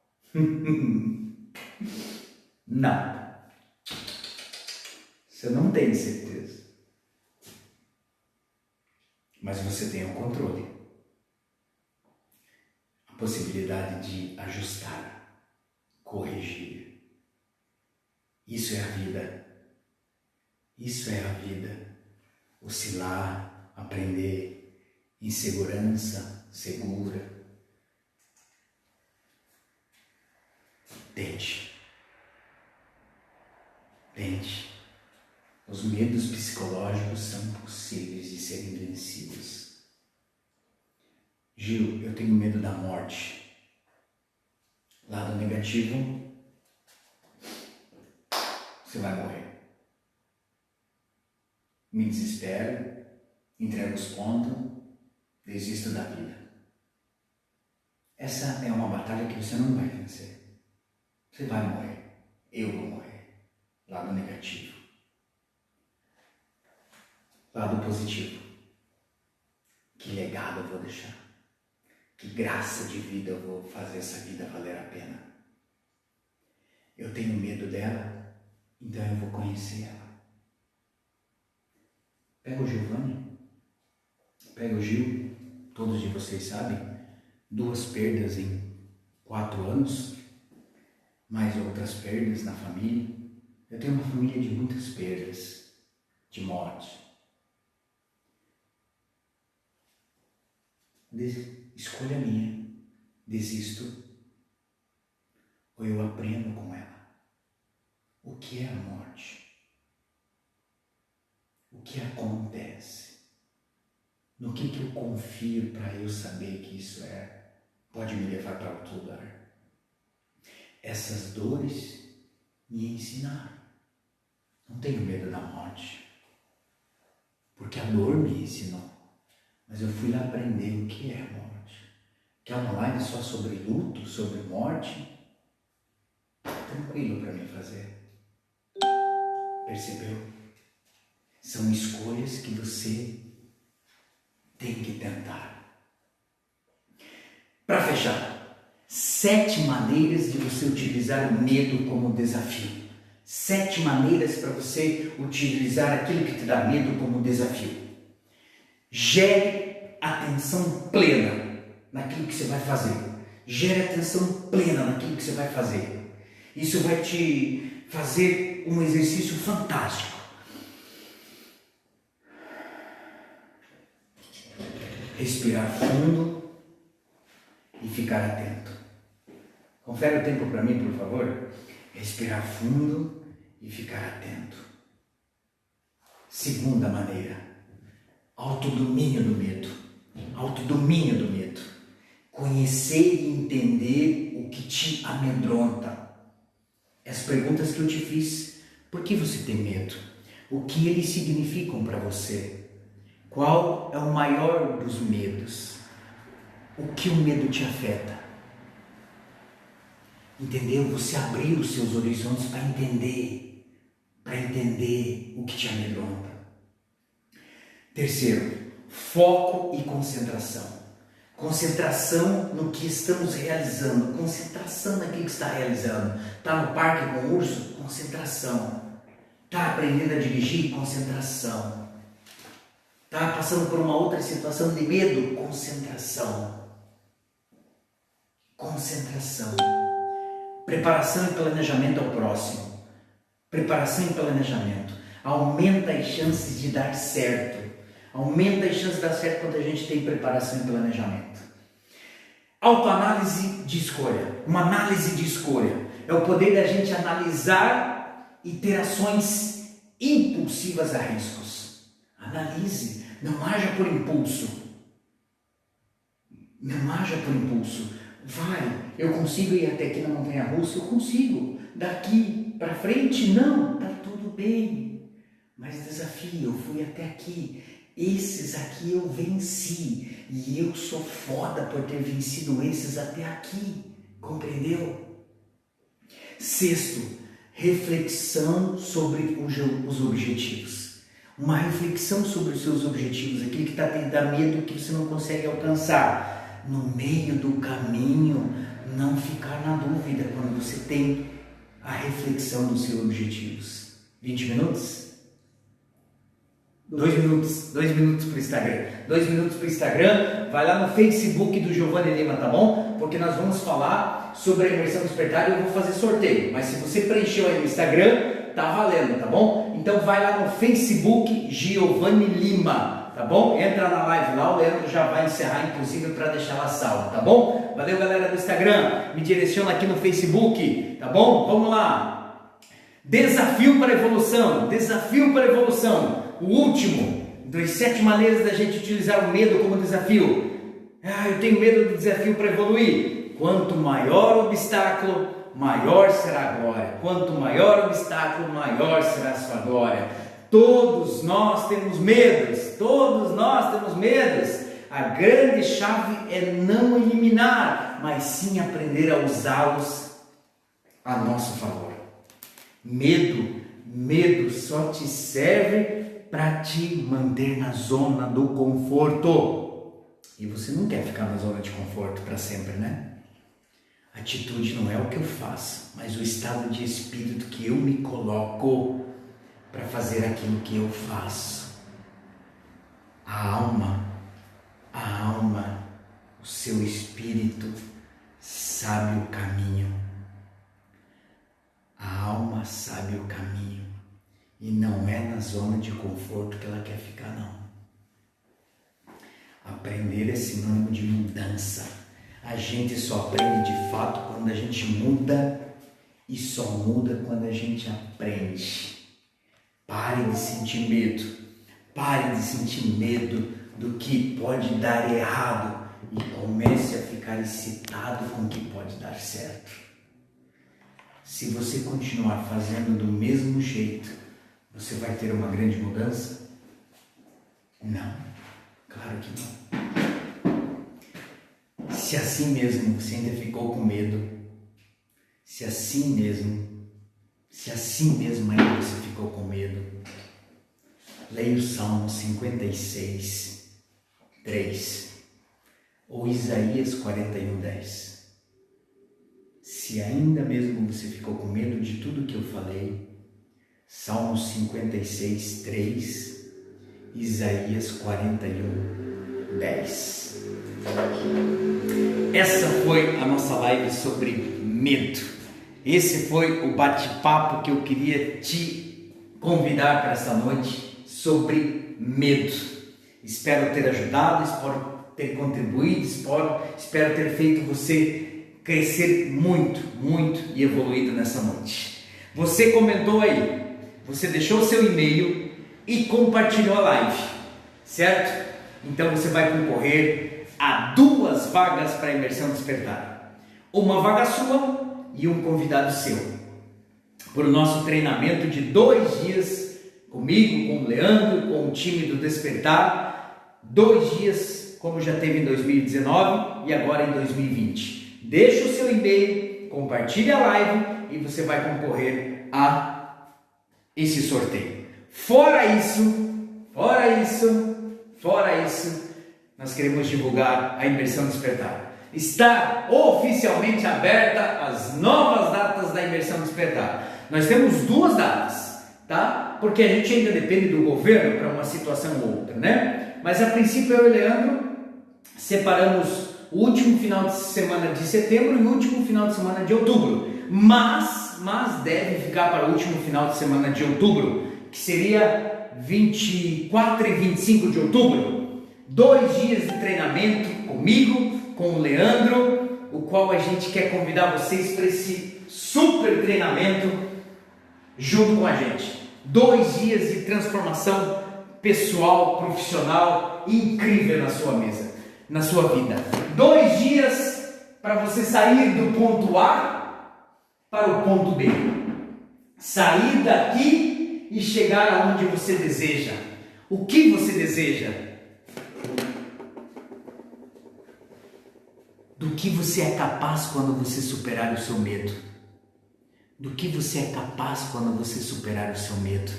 Não. Você não tem certeza. Mas você tem o controle. A possibilidade de ajustar, corrigir. Isso é a vida. Oscilar, aprender, insegurança, segura. Tente. Os medos psicológicos são possíveis de serem vencidos. Gil, eu tenho medo da morte. Lado negativo, você vai morrer. Me desespero, entrego os pontos, desisto da vida. Essa é uma batalha que você não vai vencer. Você vai morrer. Eu vou morrer. Lado negativo. Lado positivo. Que legado eu vou deixar. Que graça de vida eu vou fazer essa vida valer a pena. Eu tenho medo dela, então eu vou conhecer ela. Pega o Giovanni, pega o Gil, todos de vocês sabem, 2 perdas em 4 anos, mais outras perdas na família. Eu tenho uma família de muitas perdas, de morte. Escolha minha, desisto ou eu aprendo com ela. O que é a morte? que acontece, no que eu confio para eu saber que isso pode me levar para outro lugar. Essas dores me ensinaram. Não tenho medo da morte, porque a dor me ensinou. Mas eu fui lá aprender o que é a morte. Que é uma live só sobre luto, sobre morte, tranquilo para mim fazer. Percebeu? São escolhas que você tem que tentar. Para fechar, 7 maneiras de você utilizar o medo como desafio. 7 maneiras para você utilizar aquilo que te dá medo como desafio. Gere atenção plena naquilo que você vai fazer. Gere atenção plena naquilo que você vai fazer. Isso vai te fazer um exercício fantástico. Respirar fundo e ficar atento. Confere o tempo para mim, por favor. Respirar fundo e ficar atento. Segunda maneira, autodomínio do medo. Autodomínio do medo. Conhecer e entender o que te amedronta. As perguntas que eu te fiz, por que você tem medo? O que eles significam para você? Qual é o maior dos medos? O que o medo te afeta? Entendeu? Você abrir os seus horizontes para entender o que te amedronta. Terceiro, foco e concentração. Concentração no que estamos realizando, concentração naquilo que está realizando. Está no parque com o urso? Concentração. Está aprendendo a dirigir? Concentração. Está passando por uma outra situação de medo? Concentração. Concentração. Preparação e planejamento ao próximo. Preparação e planejamento. Aumenta as chances de dar certo. Aumenta as chances de dar certo quando a gente tem preparação e planejamento. Autoanálise de escolha. Uma análise de escolha. É o poder da gente analisar e ter ações impulsivas a riscos. Analise. Não haja por impulso. Não haja por impulso. Vai, eu consigo ir até aqui na montanha-russa? Eu consigo. Daqui para frente? Não, tá tudo bem. Mas desafio, eu fui até aqui. Esses aqui eu venci. E eu sou foda por ter vencido esses até aqui. Compreendeu? Sexto, reflexão sobre os objetivos. Uma reflexão sobre os seus objetivos, aquilo que está te dando medo que você não consegue alcançar. No meio do caminho, não ficar na dúvida quando você tem a reflexão dos seus objetivos. 20 minutos? 2 minutos. 2 minutos para o Instagram. 2 minutos para o Instagram. Vai lá no Facebook do Giovanni Lima, tá bom? Porque nós vamos falar sobre a imersão despertada e eu vou fazer sorteio. Mas se você preencheu aí no Instagram, tá valendo, tá bom? Então vai lá no Facebook Giovanni Lima, tá bom? Entra na live lá, o Leandro já vai encerrar, inclusive, para deixar lá salvo, tá bom? Valeu, galera do Instagram, me direciona aqui no Facebook, tá bom? Vamos lá! Desafio para evolução, desafio para evolução. O último, das 7 maneiras da gente utilizar o medo como desafio. Eu tenho medo do desafio para evoluir. Quanto maior o obstáculo, maior será a glória. Quanto maior o obstáculo, maior será a sua glória. Todos nós temos medos, todos nós temos medos. A grande chave é não eliminar, mas sim aprender a usá-los a nosso favor. Medo só te serve para te manter na zona do conforto. E você não quer ficar na zona de conforto para sempre, né? A atitude não é o que eu faço, mas o estado de espírito que eu me coloco para fazer aquilo que eu faço. A alma, o seu espírito sabe o caminho. A alma sabe o caminho. E não é na zona de conforto que ela quer ficar, não. Aprender é sinônimo de mudança. A gente só aprende de fato quando a gente muda e só muda quando a gente aprende. Pare de sentir medo. Pare de sentir medo do que pode dar errado e comece a ficar excitado com o que pode dar certo. Se você continuar fazendo do mesmo jeito, você vai ter uma grande mudança? Não, claro que não. Se assim mesmo você ainda ficou com medo, se assim mesmo ainda você ficou com medo, leia o Salmo 56, 3 ou Isaías 41, 10. Se ainda mesmo você ficou com medo de tudo que eu falei, Salmo 56, 3, Isaías 41, 10. Essa foi a nossa live sobre medo. Esse foi o bate-papo que eu queria te convidar para esta noite sobre medo. Espero ter ajudado, espero ter contribuído, espero ter feito você crescer muito e evoluído nessa noite. Você comentou aí, você deixou o seu e-mail e compartilhou a live, certo? Então você vai concorrer a 2 vagas para a Imersão Despertar. Uma vaga sua e um convidado seu. Por o nosso treinamento de 2 dias comigo, com o Leandro, com o time do Despertar. 2 dias, como já teve em 2019 e agora em 2020. Deixa o seu e-mail, compartilhe a live e você vai concorrer a esse sorteio. Fora isso, nós queremos divulgar a Imersão Despertar. Está oficialmente aberta as novas datas da Imersão Despertar. Nós temos 2 datas, tá? Porque a gente ainda depende do governo para uma situação ou outra, né? Mas a princípio eu e o Leandro separamos o último final de semana de setembro e o último final de semana de outubro. Mas deve ficar para o último final de semana de outubro, que seria 24 e 25 de outubro. 2 dias de treinamento comigo, com o Leandro, o qual a gente quer convidar vocês para esse super treinamento junto com a gente. 2 dias de transformação pessoal, profissional, incrível na sua vida. 2 dias para você sair do ponto A para o ponto B. Sair daqui e chegar aonde você deseja. O que você deseja? Do que você é capaz quando você superar o seu medo? Do que você é capaz quando você superar o seu medo?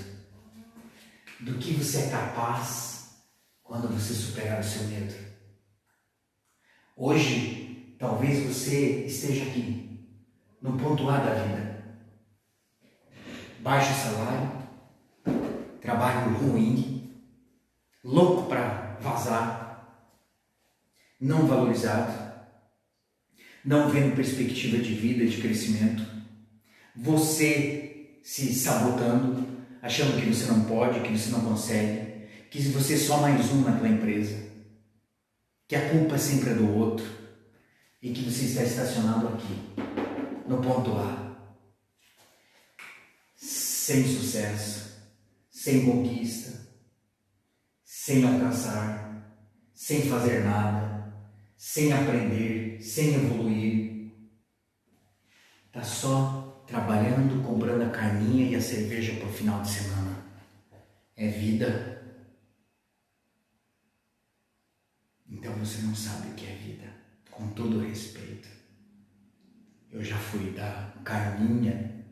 Do que você é capaz quando você superar o seu medo? Hoje, talvez você esteja aqui, no ponto A da vida. Baixo salário, trabalho ruim, louco para vazar, não valorizado, não vendo perspectiva de vida, de crescimento, você se sabotando, achando que você não pode, que você não consegue, que você é só mais um naquela empresa, que a culpa sempre é do outro e que você está estacionado aqui, no ponto A, sem sucesso, sem conquista, sem alcançar, sem fazer nada, sem aprender, sem evoluir. Está só trabalhando, comprando a carninha e a cerveja para o final de semana. É vida? Então você não sabe o que é vida, com todo respeito. Eu já fui da carninha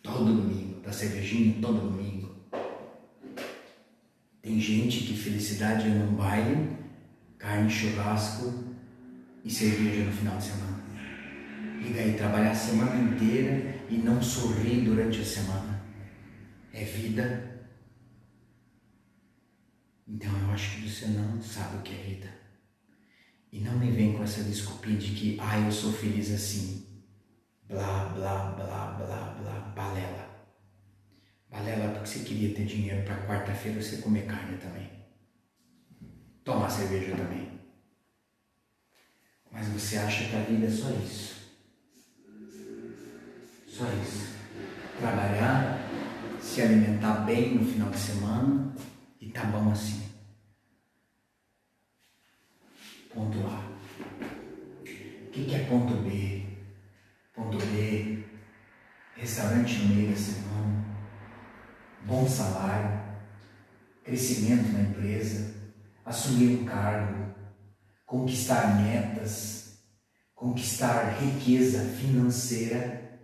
todo domingo, da cervejinha todo domingo. Tem gente que felicidade é num baile, carne, churrasco e cerveja no final de semana. E daí trabalhar a semana inteira e não sorrir durante a semana. É vida? Então eu acho que você não sabe o que é vida. E não me vem com essa desculpinha de que, eu sou feliz assim. Blá, blá, blá, blá, blá, balela. Balela porque você queria ter dinheiro para quarta-feira você comer carne também. Tomar cerveja também. Mas você acha que a vida é só isso. Só isso. Trabalhar, se alimentar bem no final de semana E tá bom assim. Ponto A. O que é ponto B? Ponto B, restaurante no meio da semana, bom salário, crescimento na empresa, assumir um cargo, conquistar metas, conquistar riqueza financeira.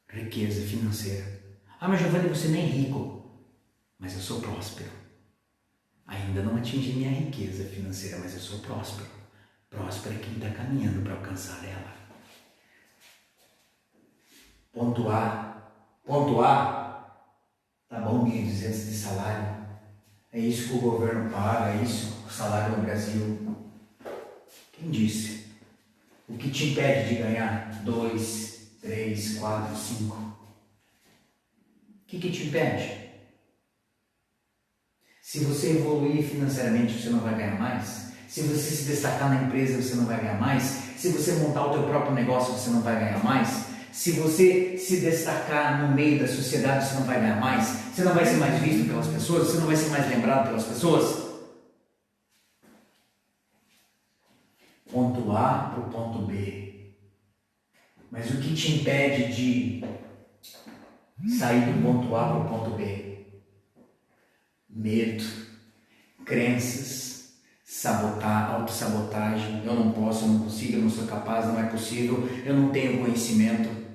Riqueza financeira. Ah, mas Giovanni, você nem é rico. Mas eu sou próspero. Ainda não atingi minha riqueza financeira, mas eu sou próspero. Próspero é quem está caminhando para alcançar ela. Ponto A. Ponto A. Tá bom, 1.200 de salário. É isso que o governo paga, é isso o salário no Brasil. Quem disse? O que te impede de ganhar 2, 3, 4, 5? O que te impede? Se você evoluir financeiramente, você não vai ganhar mais? Se você se destacar na empresa, você não vai ganhar mais? Se você montar o teu próprio negócio, você não vai ganhar mais? Se você se destacar no meio da sociedade, você não vai ganhar mais? Você não vai ser mais visto pelas pessoas? Você não vai ser mais lembrado pelas pessoas? Ponto A para o ponto B. Mas o que te impede de sair do ponto A para o ponto B? Medo, crenças, autossabotagem. Eu não posso, eu não consigo, eu não sou capaz, não é possível, eu não tenho conhecimento.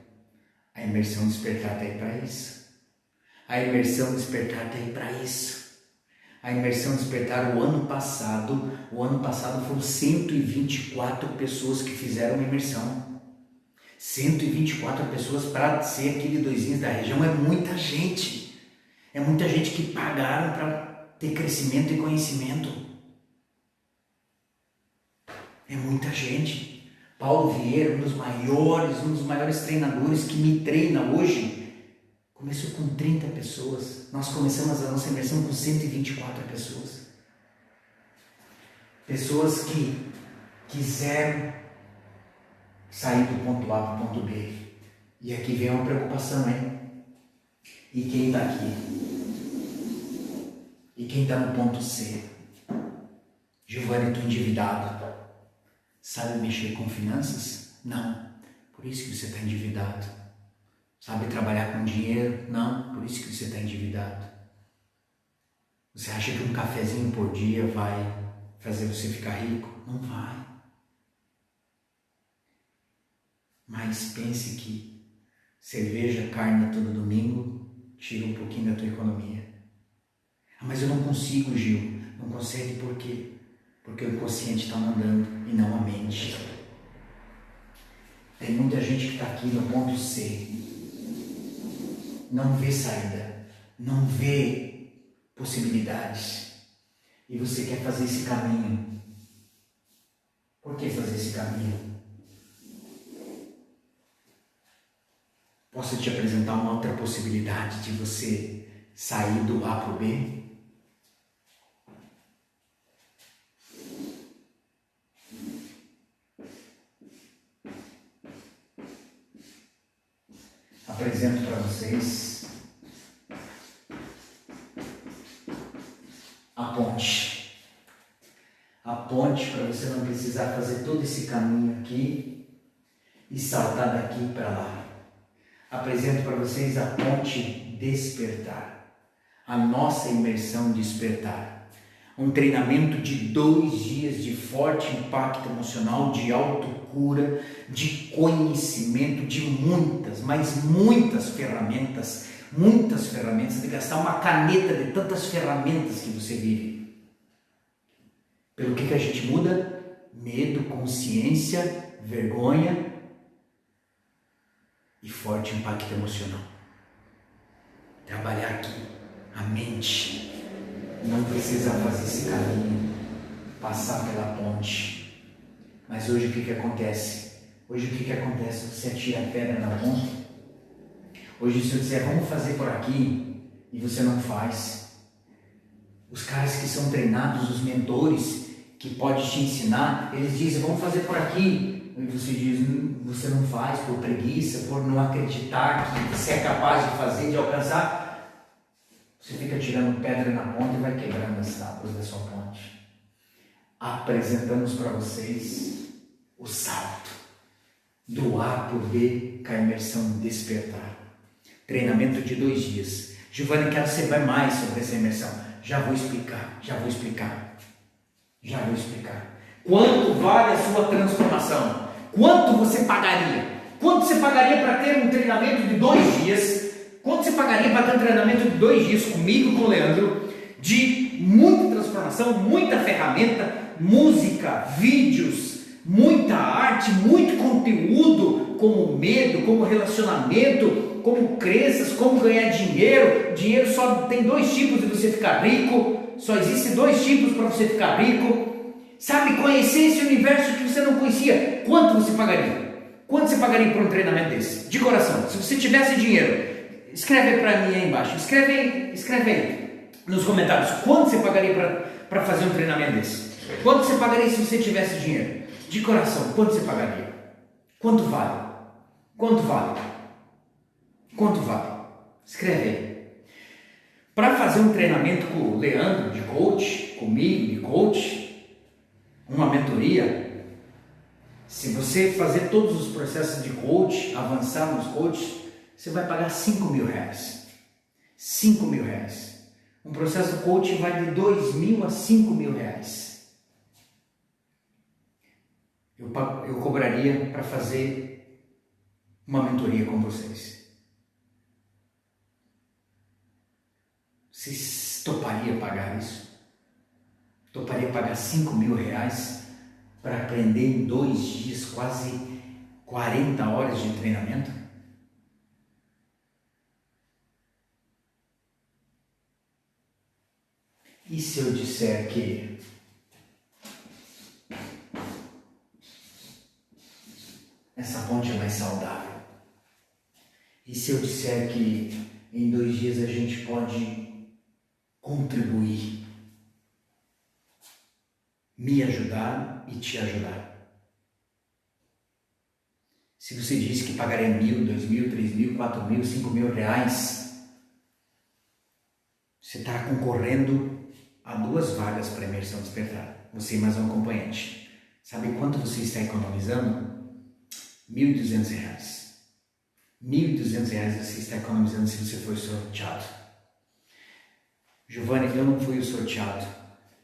A imersão despertar está aí para isso. A imersão despertar está aí para isso. A imersão despertar, o ano passado foram 124 pessoas que fizeram a imersão. 124 pessoas para ser aquele doisinhos da região, é muita gente. É muita gente que pagaram para ter crescimento e conhecimento. É muita gente. Paulo Vieira, um dos maiores treinadores que me treina hoje, começou com 30 pessoas. Nós começamos a nossa imersão com 124 pessoas. Pessoas que quiseram sair do ponto A para o ponto B. E aqui vem uma preocupação, hein? E quem está aqui? E quem está no ponto C? Giovanni, estou endividado. Sabe mexer com finanças? Não. Por isso que você está endividado. Sabe trabalhar com dinheiro? Não. Por isso que você está endividado. Você acha que um cafezinho por dia vai fazer você ficar rico? Não vai. Mas pense que cerveja, carne todo domingo tira um pouquinho da tua economia. Ah, mas eu não consigo, Gil. Não consegue por quê? Porque o inconsciente está mandando e não a mente. Tem muita gente que está aqui no ponto C. Não vê saída. Não vê possibilidades. E você quer fazer esse caminho. Por que fazer esse caminho? Posso te apresentar uma outra possibilidade de você sair do A para o B? Apresento para vocês a ponte. A ponte para você não precisar fazer todo esse caminho aqui e saltar daqui para lá. Apresento para vocês a ponte despertar, a nossa imersão despertar. Um treinamento de 2 dias de forte impacto emocional, de autocura, de conhecimento, de muitas, mas muitas ferramentas, de gastar uma caneta de tantas ferramentas que você vive. Pelo que a gente muda? Medo, consciência, vergonha e forte impacto emocional. Trabalhar aqui a mente. Não precisa fazer esse caminho, passar pela ponte. Mas hoje o que acontece? Hoje o que acontece? Você atira a pedra na ponte. Hoje se eu disser, vamos fazer por aqui, e você não faz. Os caras que são treinados, os mentores, que podem te ensinar, eles dizem, vamos fazer por aqui. E você diz, você não faz por preguiça, por não acreditar que você é capaz de fazer, de alcançar. Você fica tirando pedra na ponte e vai quebrando as tábuas da sua ponte. Apresentamos para vocês o salto do A para o B com a imersão Despertar. Treinamento de 2 dias. Giovanni, quero saber mais sobre essa imersão. Já vou explicar. Quanto vale a sua transformação? Quanto você pagaria? Quanto você pagaria para ter um treinamento de 2 dias? Quanto você pagaria para ter um treinamento de 2 dias comigo, com o Leandro, de muita transformação, muita ferramenta, música, vídeos, muita arte, muito conteúdo, como medo, como relacionamento, como crenças, como ganhar dinheiro. Dinheiro só tem 2 tipos de você ficar rico, só existem 2 tipos para você ficar rico. Sabe, conhecer esse universo que você não conhecia. Quanto você pagaria? Quanto você pagaria por um treinamento desse? De coração, se você tivesse dinheiro, escreve para mim aí embaixo, escreve aí nos comentários, quanto você pagaria para fazer um treinamento desse? Quanto você pagaria se você tivesse dinheiro? De coração, quanto você pagaria? Quanto vale? Quanto vale? Quanto vale? Escreve aí. Para fazer um treinamento com o Leandro de coach, comigo de coach, uma mentoria, se você fazer todos os processos de coach, avançar nos coaches, você vai pagar R$5.000. R$5.000. Um processo de coaching vai de R$2.000 a R$5.000. Eu cobraria para fazer uma mentoria com vocês. Vocês topariam pagar isso? Toparia pagar R$5.000 para aprender em 2 dias, quase 40 horas de treinamento? E se eu disser que essa ponte é mais saudável? E se eu disser que em 2 dias a gente pode contribuir, me ajudar e te ajudar? Se você disse que pagaria R$1.000, R$2.000, R$3.000, R$4.000, R$5.000, você está concorrendo a 2 vagas para a imersão Despertar. Você e mais um acompanhante. Sabe quanto você está economizando? R$1.200. R$1.200 você está economizando se você for sorteado. Giovanni, eu não fui o sorteado.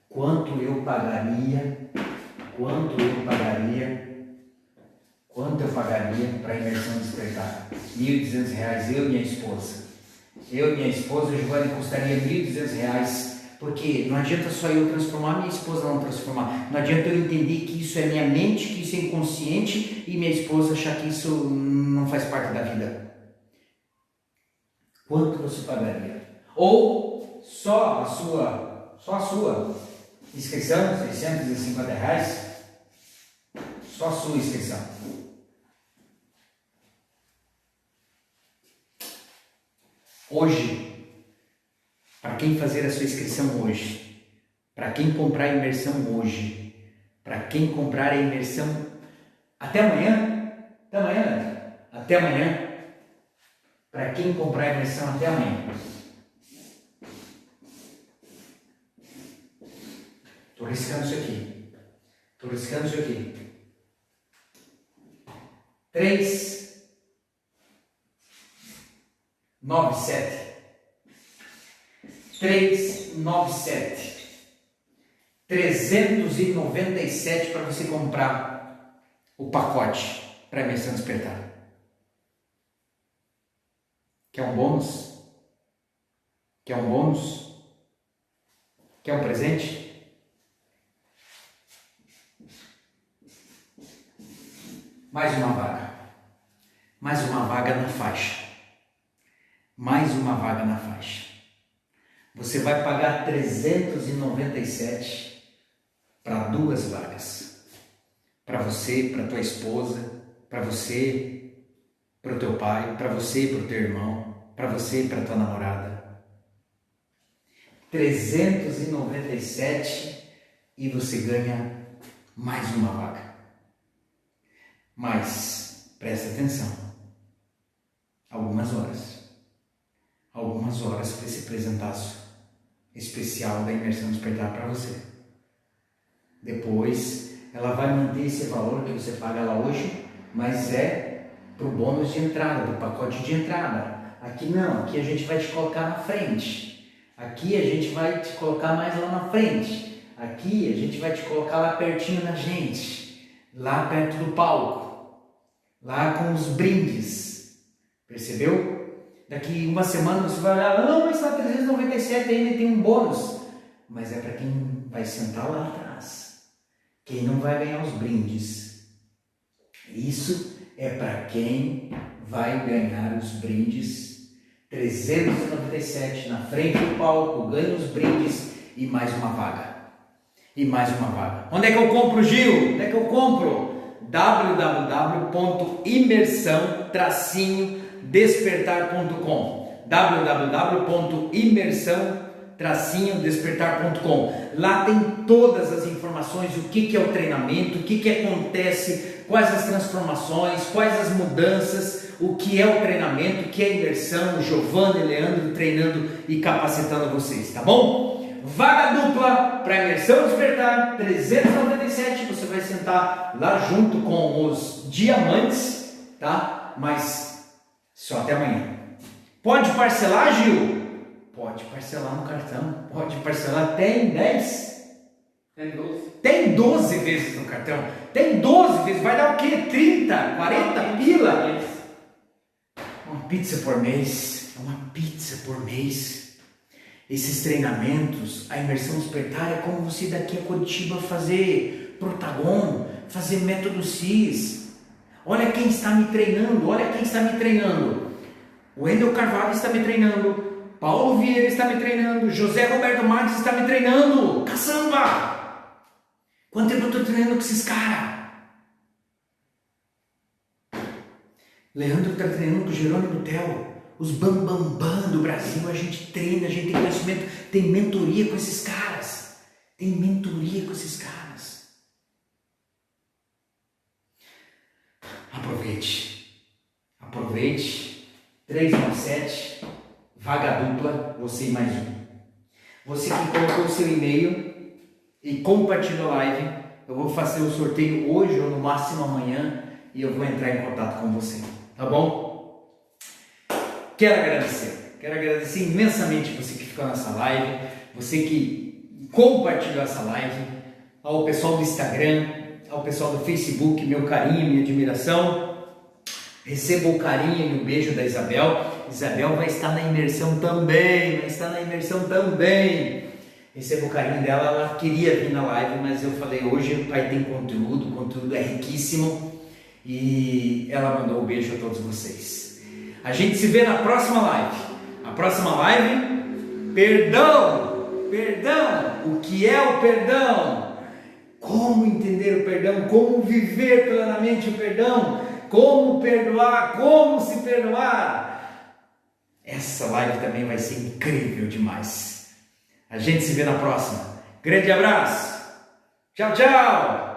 Quanto eu pagaria para a imersão Despertar? R$1.200, eu e minha esposa. Giovanni, custaria R$1.200, porque não adianta só eu transformar, minha esposa não transformar. Não adianta eu entender que isso é minha mente, que isso é inconsciente, e minha esposa achar que isso não faz parte da vida. Quanto você pagaria? Ou só a sua inscrição, R$650, só a sua inscrição. Hoje, para quem fazer a sua inscrição hoje, para quem comprar a imersão hoje, para quem comprar a imersão até amanhã, para quem comprar a imersão até amanhã. Estou riscando isso aqui. 397 para você comprar o pacote para a imersão Despertar. Quer um bônus? Quer um presente? Mais uma vaga na faixa. Você vai pagar 397 para 2 vagas. Para você, para tua esposa, para você, para o teu pai, para você, para o teu irmão, para você, para tua namorada. 397 e você ganha mais uma vaga. Mas presta atenção. Algumas horas. algumas horas para esse presentaço especial da Imersão Despertar para você. Depois, ela vai manter esse valor que você paga lá hoje, mas é para o bônus de entrada, para o pacote de entrada. Aqui não, aqui a gente vai te colocar na frente. Aqui a gente vai te colocar mais lá na frente. Aqui a gente vai te colocar lá pertinho da gente, lá perto do palco, lá com os brindes. Percebeu? Daqui uma semana você vai olhar, não, mas está 397 ainda tem um bônus. Mas é para quem vai sentar lá atrás, quem não vai ganhar os brindes. Isso é para quem vai ganhar os brindes. 397 na frente do palco, ganha os brindes e mais uma vaga. E mais uma vaga. Onde é que eu compro, Gil? Onde é que eu compro? www.imersão-despertar.com www.imersão-despertar.com. Lá tem todas as informações, o que é o treinamento, o que acontece, quais as transformações, quais as mudanças, o que é o treinamento, o que é a imersão, o Giovanni e Leandro treinando e capacitando vocês, tá bom? Vaga dupla para Imersão Despertar, 397, você vai sentar lá junto com os diamantes, tá? Mas só até amanhã. Pode parcelar, Gil? Pode parcelar no cartão, pode parcelar até em 10. Tem 12. Tem 12 vezes no cartão, tem 12 vezes, vai dar o quê? 30, 40 pila? Uma pizza por mês, uma pizza por mês. Esses treinamentos, a Imersão Despertar é como você daqui a Curitiba fazer Protagon, fazer Método CIS. Olha quem está me treinando, olha quem está me treinando. O Wendel Carvalho está me treinando, Paulo Vieira está me treinando, José Roberto Marques está me treinando. Caçamba! Quanto tempo eu estou treinando com esses caras? Leandro está treinando com o Jerônimo Tel. Os bambambam do Brasil, a gente treina, a gente tem conhecimento, tem mentoria com esses caras. Tem mentoria com esses caras. Aproveite. Aproveite. 397, vaga dupla, você e mais um. Você que colocou o seu e-mail e compartilhou a live, eu vou fazer o sorteio hoje ou no máximo amanhã e eu vou entrar em contato com você. Tá bom? Quero agradecer imensamente você que ficou nessa live, você que compartilhou essa live, ao pessoal do Instagram, ao pessoal do Facebook, meu carinho, minha admiração. Receba o carinho e o beijo da Isabel. Isabel vai estar na imersão também, Receba o carinho dela, ela queria vir na live, mas eu falei, hoje o pai tem conteúdo, o conteúdo é riquíssimo e ela mandou um beijo a todos vocês. A gente se vê na próxima live. A próxima live, perdão. O que é o perdão? Como entender o perdão? Como viver plenamente o perdão? Como perdoar? Como se perdoar? Essa live também vai ser incrível demais. A gente se vê na próxima. Grande abraço. Tchau, tchau.